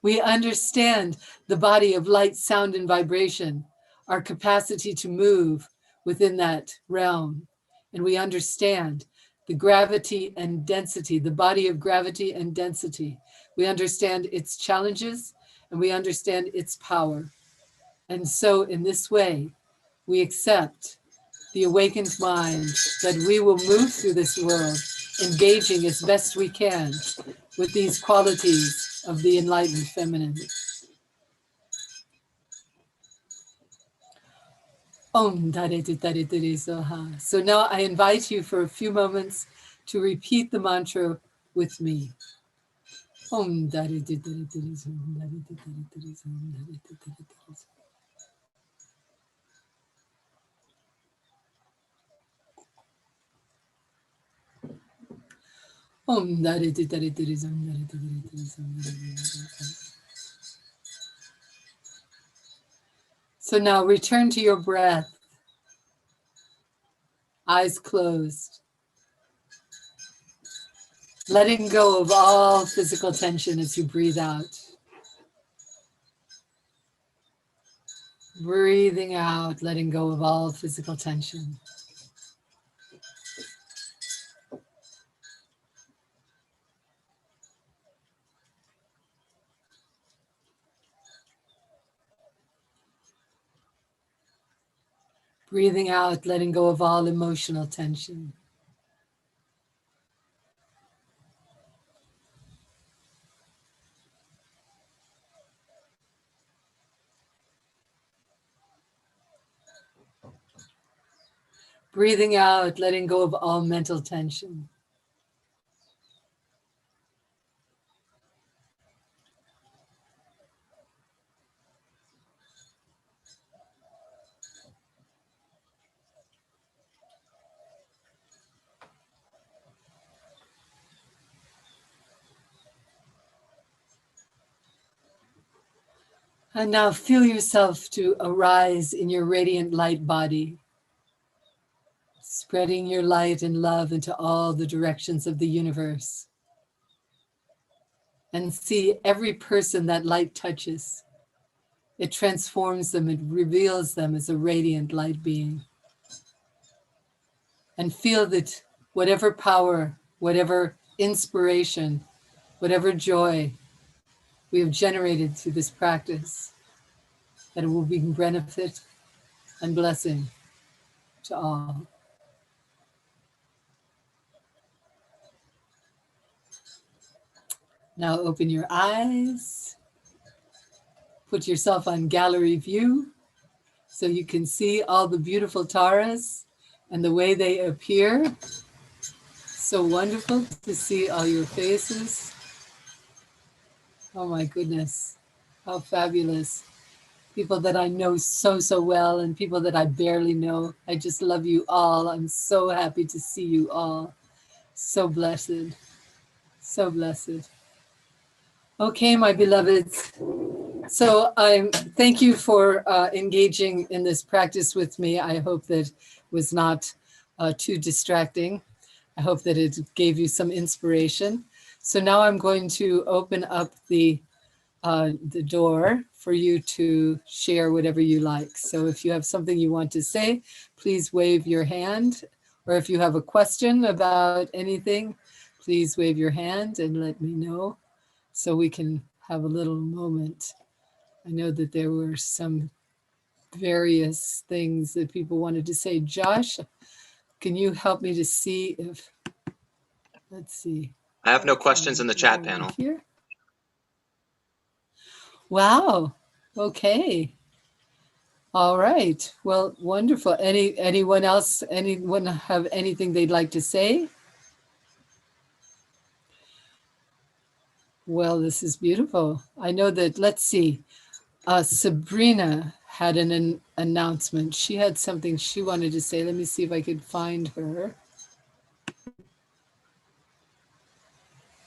We understand the body of light, sound, and vibration, our capacity to move within that realm. And we understand the gravity and density, the body of gravity and density. We understand its challenges and we understand its power. And so in this way, we accept the awakened mind that we will move through this world, engaging as best we can with these qualities of the enlightened feminine. Om Dare Dare Dare Soha. So now I invite you for a few moments to repeat the mantra with me. Om Dare Dare Dare Soha. Om Dare Dare Dare Soha. Om Dare Dare Dare Soha. Om Dare Dare Dare Soha. Om Dare Dare Dare Soha. So now return to your breath. Eyes closed. Letting go of all physical tension as you breathe out. Breathing out, letting go of all physical tension. Breathing out, letting go of all emotional tension. Breathing out, letting go of all mental tension. And now feel yourself to arise in your radiant light body, spreading your light and love into all the directions of the universe. And see every person that light touches. It transforms them, it reveals them as a radiant light being. And feel that whatever power, whatever inspiration, whatever joy we have generated through this practice, that it will bring benefit and blessing to all. Now open your eyes, put yourself on gallery view so you can see all the beautiful taras and the way they appear. So wonderful to see all your faces. Oh my goodness, how fabulous. People that I know so well and people that I barely know. I just love you all. I'm so happy to see you all. So blessed, so blessed. Okay, my beloveds. So I thank you for engaging in this practice with me. I hope that was not too distracting. I hope that it gave you some inspiration. So now I'm going to open up the door for you to share whatever you like. So if you have something you want to say, please wave your hand. Or if you have a question about anything, please wave your hand and let me know so we can have a little moment. I know that there were some various things that people wanted to say. Josh, can you help me to see if, let's see. I have no questions in the chat panel. Here. Wow. Okay. All right. Well, wonderful. Anyone else? Anyone have anything they'd like to say? Well, this is beautiful. I know that, let's see, Sabrina had an announcement. She had something she wanted to say. Let me see if I could find her.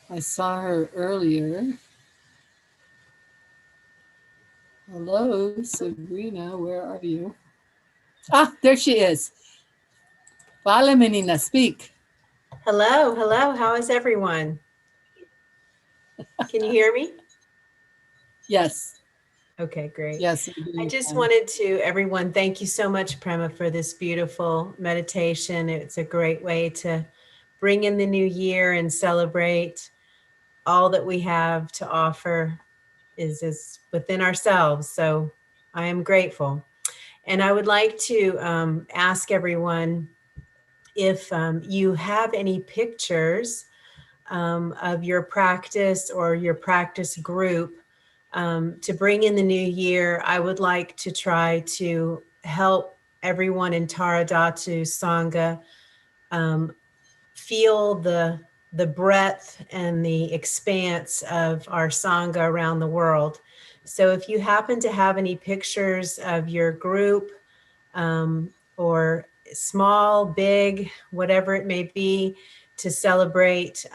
I saw her earlier. Hello, Sabrina, where are you? Ah, there she is. Fala, menina, speak. Hello, hello. How is everyone? Can you hear me? Yes. Okay, great. Yes. I just wanted to, everyone, thank you so much, Prema, for this beautiful meditation. It's a great way to bring in the new year and celebrate all that we have to offer is within ourselves. So I am grateful. And I would like to ask everyone if you have any pictures of your practice or your practice group to bring in the new year. I would like to try to help everyone in Tara Dhatu Sangha feel the breadth and the expanse of our Sangha around the world. So if you happen to have any pictures of your group, or small, big, whatever it may be, to celebrate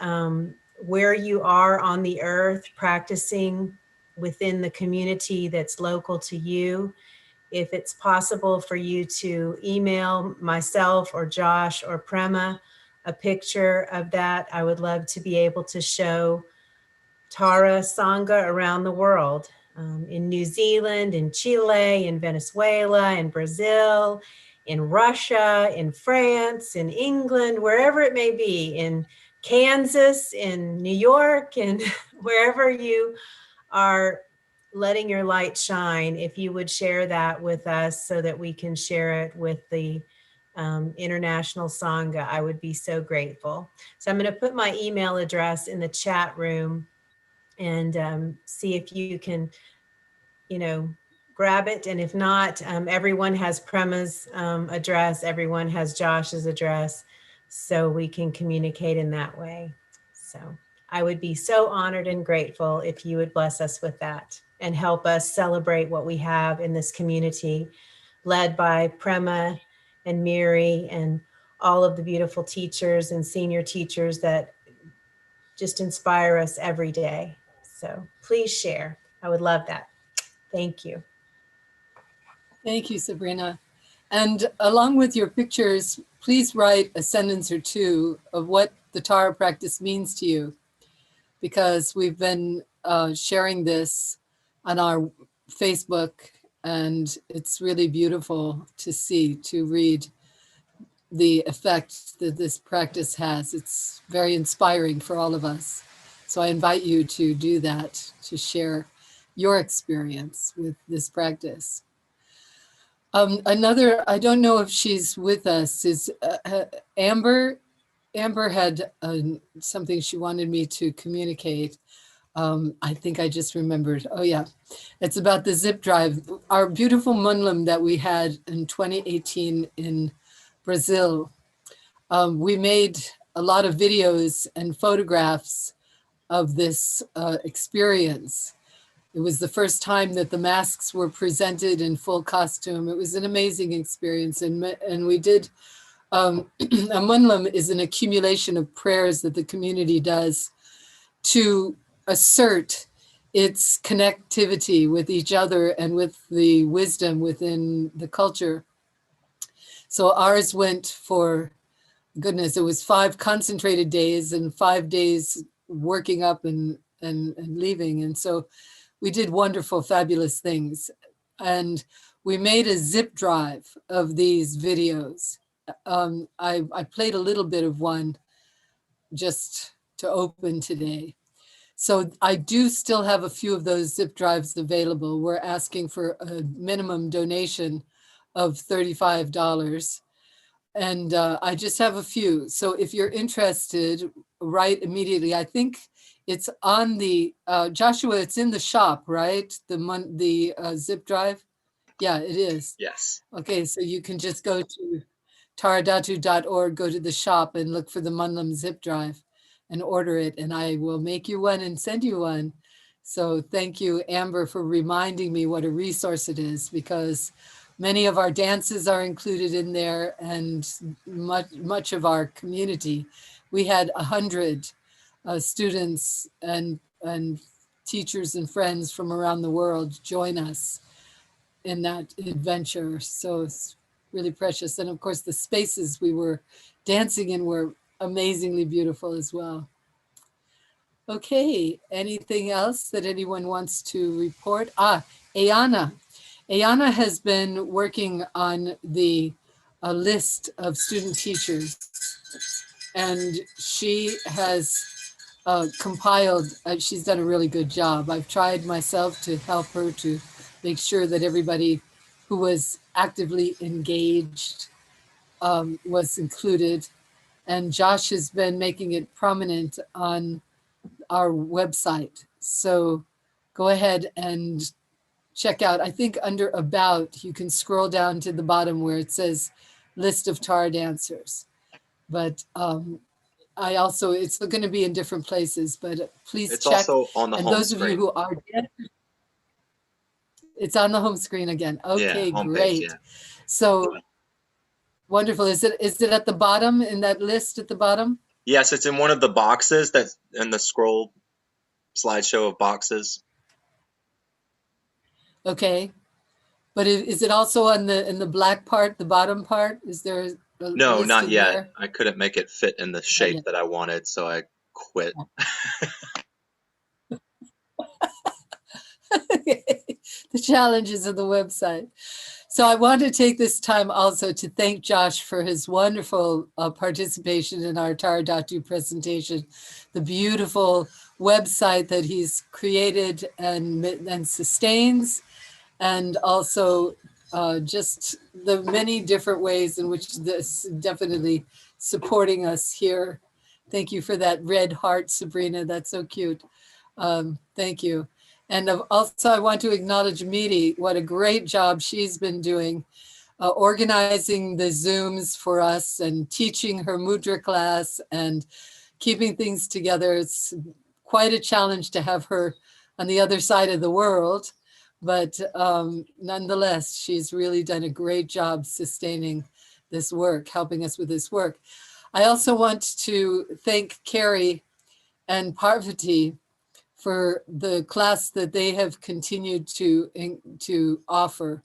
where you are on the earth, practicing within the community that's local to you. If it's possible for you to email myself or Josh or Prema a picture of that, I would love to be able to show Tara Sangha around the world, in New Zealand, in Chile, in Venezuela, in Brazil, in Russia, in France, in England, wherever it may be, in Kansas, in New York, and wherever you are letting your light shine. If you would share that with us so that we can share it with the International Sangha, I would be so grateful. So I'm going to put my email address in the chat room, and see if you can, grab it. And if not, everyone has Prema's address, everyone has Josh's address, so we can communicate in that way. So I would be so honored and grateful if you would bless us with that and help us celebrate what we have in this community, led by Prema and Miri and all of the beautiful teachers and senior teachers that just inspire us every day. So please share. I would love that. Thank you. Thank you, Sabrina. And along with your pictures, please write a sentence or two of what the Tara practice means to you, because we've been sharing this on our Facebook, and it's really beautiful to see, to read the effect that this practice has. It's very inspiring for all of us. So I invite you to do that, to share your experience with this practice. Another, I don't know if she's with us, is Amber. Amber had something she wanted me to communicate. I think I just remembered. Oh yeah, it's about the zip drive. Our beautiful Munlam that we had in 2018 in Brazil. We made a lot of videos and photographs of this experience. It was the first time that the masks were presented in full costume. It was an amazing experience. And we did, a Munlam is an accumulation of prayers that the community does to assert its connectivity with each other and with the wisdom within the culture. So ours went for, goodness, it was 5 concentrated days and 5 days working up and leaving. And so we did wonderful, fabulous things. And we made a zip drive of these videos. I played a little bit of one just to open today. So I do still have a few of those zip drives available. We're asking for a minimum donation of $35. And I just have a few. So if you're interested, write immediately. I think it's on the, Joshua, it's in the shop, right? The zip drive? Yeah, it is. Yes. Okay, so you can just go to taradhatu.org, go to the shop and look for the Munlam zip drive and order it. And I will make you one and send you one. So thank you, Amber, for reminding me what a resource it is, because many of our dances are included in there, and much of our community. We had 100 students and teachers and friends from around the world join us in that adventure. So it's really precious. And of course, the spaces we were dancing in were amazingly beautiful as well. Okay, anything else that anyone wants to report? Ayana. Ayana has been working on the list of student teachers, and she has compiled, she's done a really good job. I've tried myself to help her to make sure that everybody who was actively engaged was included. And Josh has been making it prominent on our website. So go ahead and check out. I think under About, you can scroll down to the bottom where it says list of Tara dancers. But I also, it's going to be in different places, but please It's check. also on the And home those of you screen. who are dancers, it's on the home screen again. Okay, Yeah, homepage, great. yeah. So wonderful. Is it at the bottom in that list at the bottom? Yes, it's in one of the boxes that's in the scroll slideshow of boxes. Okay. But is it also on in the black part, the bottom part? Is there a No, list not in yet. there? I couldn't make it fit in the Not shape yet. that I wanted, so I quit. The challenges of the website. So I want to take this time also to thank Josh for his wonderful participation in our Tara Dhatu presentation, the beautiful website that he's created and sustains, and also just the many different ways in which this definitely supporting us here. Thank you for that red heart, Sabrina. That's so cute. Thank you. And also I want to acknowledge Miri, what a great job she's been doing, organizing the Zooms for us and teaching her mudra class and keeping things together. It's quite a challenge to have her on the other side of the world, but nonetheless, she's really done a great job sustaining this work, helping us with this work. I also want to thank Carrie and Parvati for the class that they have continued to offer.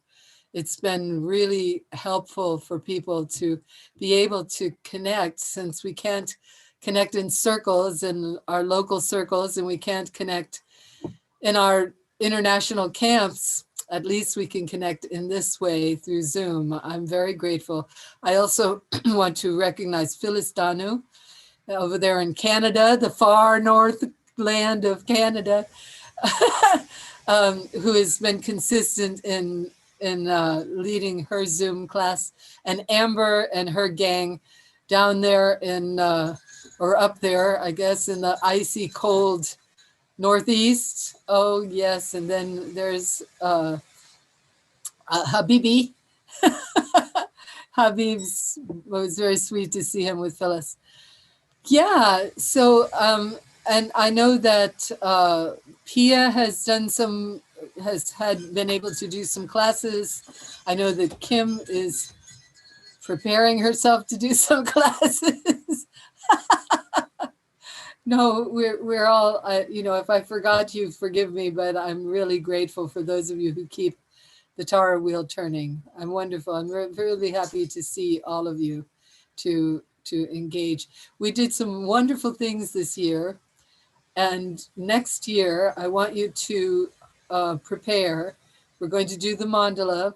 It's been really helpful for people to be able to connect, since we can't connect in circles, in our local circles, and we can't connect in our international camps. At least we can connect in this way through Zoom. I'm very grateful. I also want to recognize Phyllis Danu over there in Canada, the far north land of Canada, who has been consistent in leading her Zoom class, and Amber and her gang down there in, or up there, I guess, in the icy cold Northeast. Oh yes, and then there's Habibi. Habib's, it was very sweet to see him with Phyllis. Yeah, so and I know that Pia has done some, has been able to do some classes. I know that Kim is preparing herself to do some classes. No, we're all, you know, if I forgot you, forgive me, but I'm really grateful for those of you who keep the Tara wheel turning. I'm wonderful. I'm really happy to see all of you to engage. We did some wonderful things this year, and next year I want you to prepare. We're going to do the mandala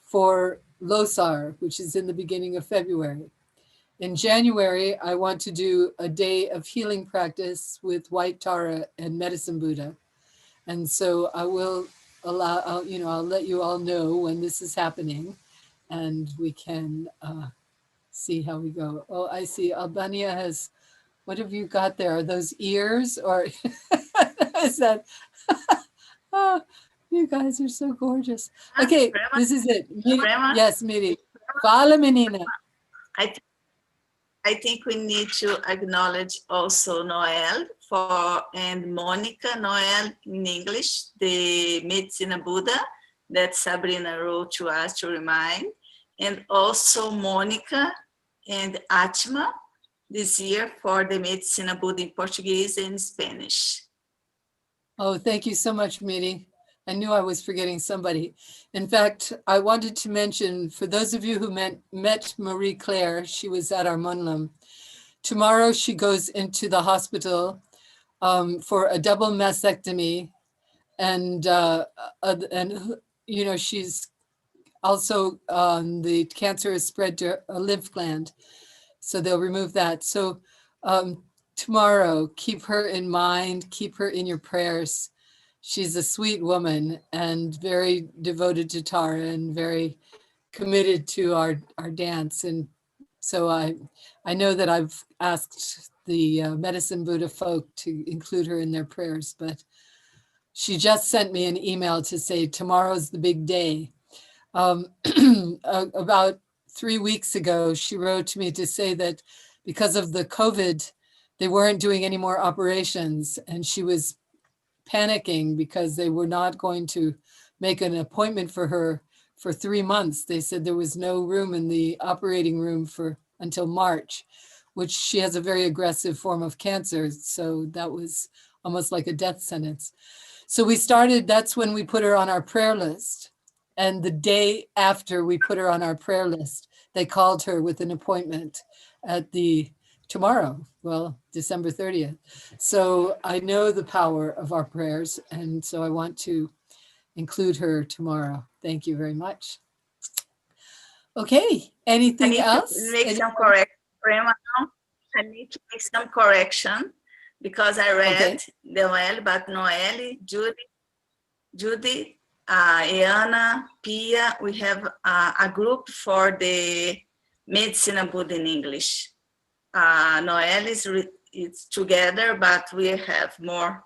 for Losar, which is in the beginning of February. In January, I want to do a day of healing practice with White Tara and Medicine Buddha. And so I will allow, I'll let you all know when this is happening, and we can see how we go. Oh, I see Albania has, what have you got there? Are those ears, or is that, oh, you guys are so gorgeous. Okay, Prema, this is it. Prema? Yes, Miri. Fala, menina. I think we need to acknowledge also Noel and Monica Noel in English, the Medicina Buddha that Sabrina wrote to us to remind, and also Monica and Atma this year for the Medicina Buddha in Portuguese and Spanish. Oh, thank you so much, Miri. I knew I was forgetting somebody. In fact, I wanted to mention, for those of you who met Marie Claire, she was at our Munlam. Tomorrow she goes into the hospital for a double mastectomy, and you know, she's also the cancer is spread to a lymph gland, so they'll remove that. So tomorrow, keep her in mind, keep her in your prayers. She's a sweet woman and very devoted to Tara and very committed to our dance. And so I know that I've asked the Medicine Buddha folk to include her in their prayers, but she just sent me an email to say tomorrow's the big day. About 3 weeks ago, she wrote to me to say that because of the COVID, they weren't doing any more operations, and she was panicking because they were not going to make an appointment for her for 3 months. They said there was no room in the operating room for until March, which she has a very aggressive form of cancer. So that was almost like a death sentence. So that's when we put her on our prayer list. And the day after we put her on our prayer list, they called her with an appointment at tomorrow, December 30th. So I know the power of our prayers. And so I want to include her tomorrow. Thank you very much. Okay, I anything need else? to make some correction, Prema. I need to make some correction because I read Noel, but Noel, Judy, Iana, Pia, we have a group for the Medicina Buddha in English. Noel it's together, but we have more.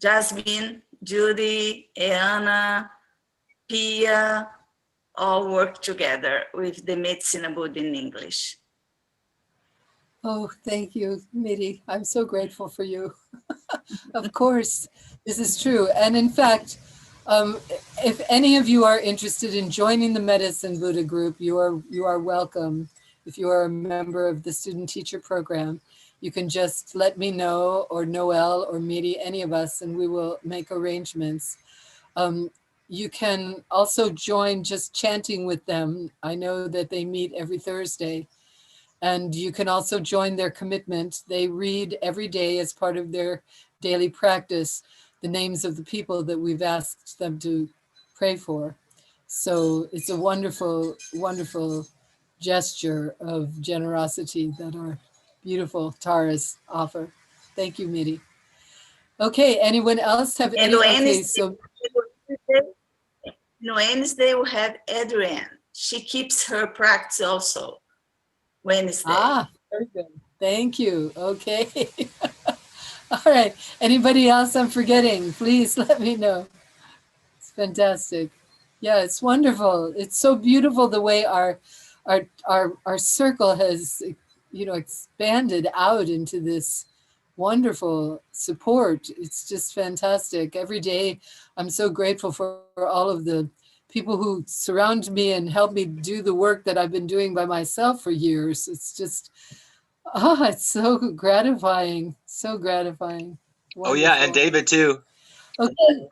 Jasmine, Judy, Iana, Pia, all work together with the Medicina Buddha in English. Oh, thank you, Miri. I'm so grateful for you. Of course, this is true. And in fact, if any of you are interested in joining the Medicine Buddha group, you are welcome. If you are a member of the student teacher program, you can just let me know, or Noel or Miri, any of us, and we will make arrangements. You can also join just chanting with them. I know that they meet every Thursday. And you can also join their commitment. They read every day as part of their daily practice the names of the people that we've asked them to pray for. So it's a wonderful, wonderful gesture of generosity that our beautiful Taras offer. Thank you, Miri. Okay, anyone else have any? Okay, so Wednesday we have Adrienne. She keeps her practice also. Wednesday. Very good. Thank you. Okay. All right. Anybody else I'm forgetting? Please let me know. It's fantastic. Yeah, it's wonderful. It's so beautiful the way our circle has, expanded out into this wonderful support. It's just fantastic. Every day, I'm so grateful for all of the people who surround me and help me do the work that I've been doing by myself for years. It's just, it's so gratifying, so gratifying. Oh yeah, and Wonderful. David too. Okay.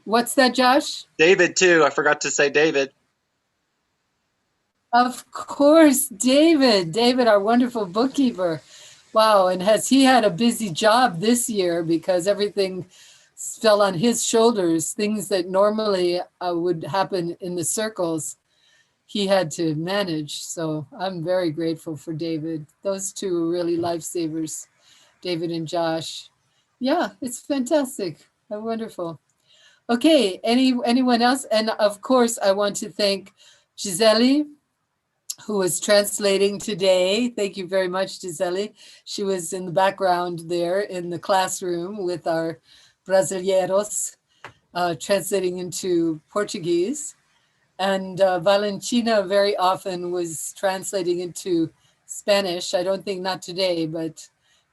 What's that, Josh? David too. I forgot to say David. Of course, David. David, our wonderful bookkeeper. Wow, and has he had a busy job this year because everything fell on his shoulders, things that normally would happen in the circles, he had to manage. So I'm very grateful for David. Those two are really lifesavers, David and Josh. Yeah, it's fantastic. Wonderful. Okay, anyone else? And of course, I want to thank Gisele, who is translating today. Thank you very much, Gisele. She was in the background there in the classroom with our Brasileiros, translating into Portuguese. And Valentina very often was translating into Spanish. I don't think not today, but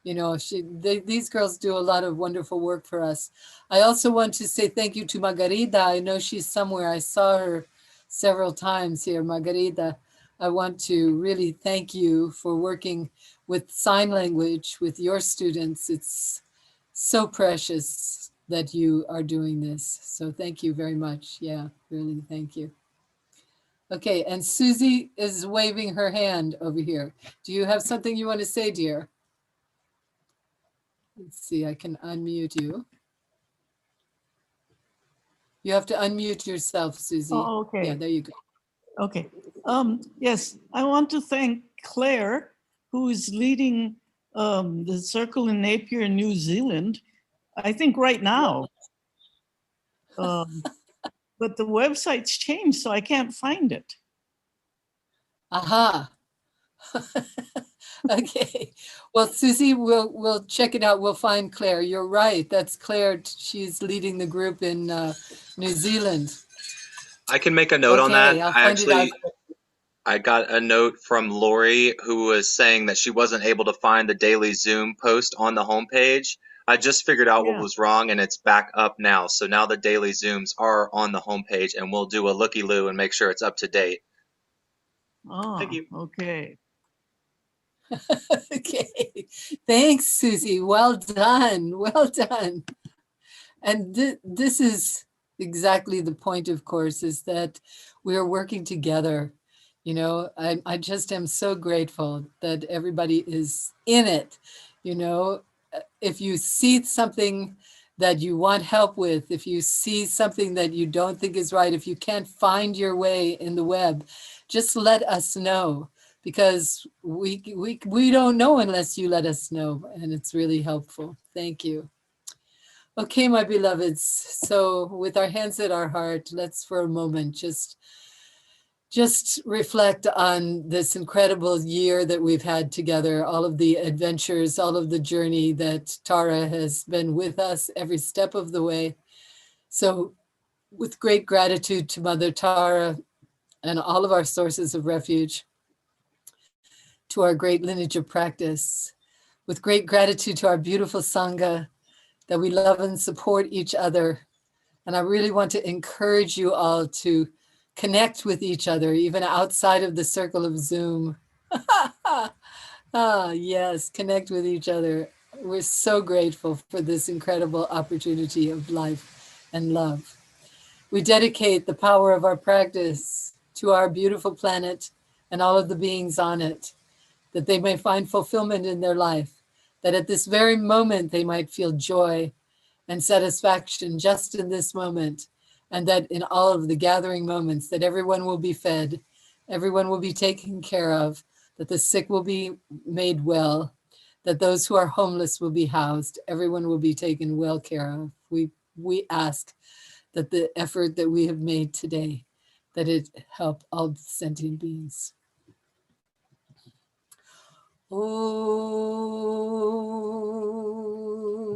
these girls do a lot of wonderful work for us. I also want to say thank you to Margarida. I know she's somewhere. I saw her several times here, Margarida. I want to really thank you for working with sign language with your students. It's so precious that you are doing this. So thank you very much. Yeah, really, thank you. Okay, and Susie is waving her hand over here. Do you have something you want to say, dear? Let's see, I can unmute you. You have to unmute yourself, Susie. Oh, okay. Yeah, there you go. Okay. Yes, I want to thank Claire, who is leading the circle in Napier, New Zealand, I think right now. But the website's changed, so I can't find it. Aha. Okay. Well, Susie, we'll check it out. We'll find Claire. You're right. That's Claire. She's leading the group in New Zealand. I can make a note on that. Okay, I'll find it out. I got a note from Lori who was saying that she wasn't able to find the daily Zoom post on the homepage. I just figured out what Yeah. was wrong and it's back up now. So now the daily Zooms are on the homepage and we'll do a looky-loo and make sure it's up to date. Oh, Thank you. okay. Okay. Thanks, Susie. Well done. Well done. And this is exactly the point, of course, is that we are working together. You know, I just am so grateful that everybody is in it. You know, if you see something that you want help with, if you see something that you don't think is right, if you can't find your way in the web, just let us know, because we don't know unless you let us know, and it's really helpful. Thank you. Okay, my beloveds. So with our hands at our heart, let's for a moment just reflect on this incredible year that we've had together, all of the adventures, all of the journey that Tara has been with us every step of the way. So with great gratitude to Mother Tara and all of our sources of refuge, to our great lineage of practice, with great gratitude to our beautiful Sangha, that we love and support each other. And I really want to encourage you all to connect with each other, even outside of the circle of Zoom. Yes, connect with each other. We're so grateful for this incredible opportunity of life and love. We dedicate the power of our practice to our beautiful planet and all of the beings on it, that they may find fulfillment in their life, that at this very moment they might feel joy and satisfaction just in this moment, and that in all of the gathering moments that everyone will be fed, everyone will be taken care of, that the sick will be made well, that those who are homeless will be housed, everyone will be taken well care of. We ask that the effort that we have made today, that it help all sentient beings. Om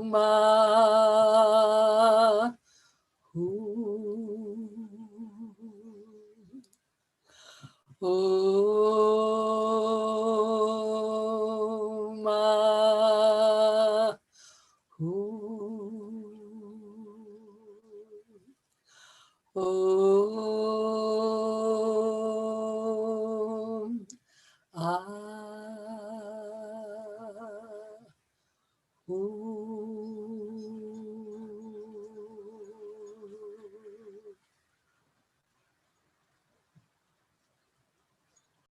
Ma. Om Ma. Om. Ah. Om.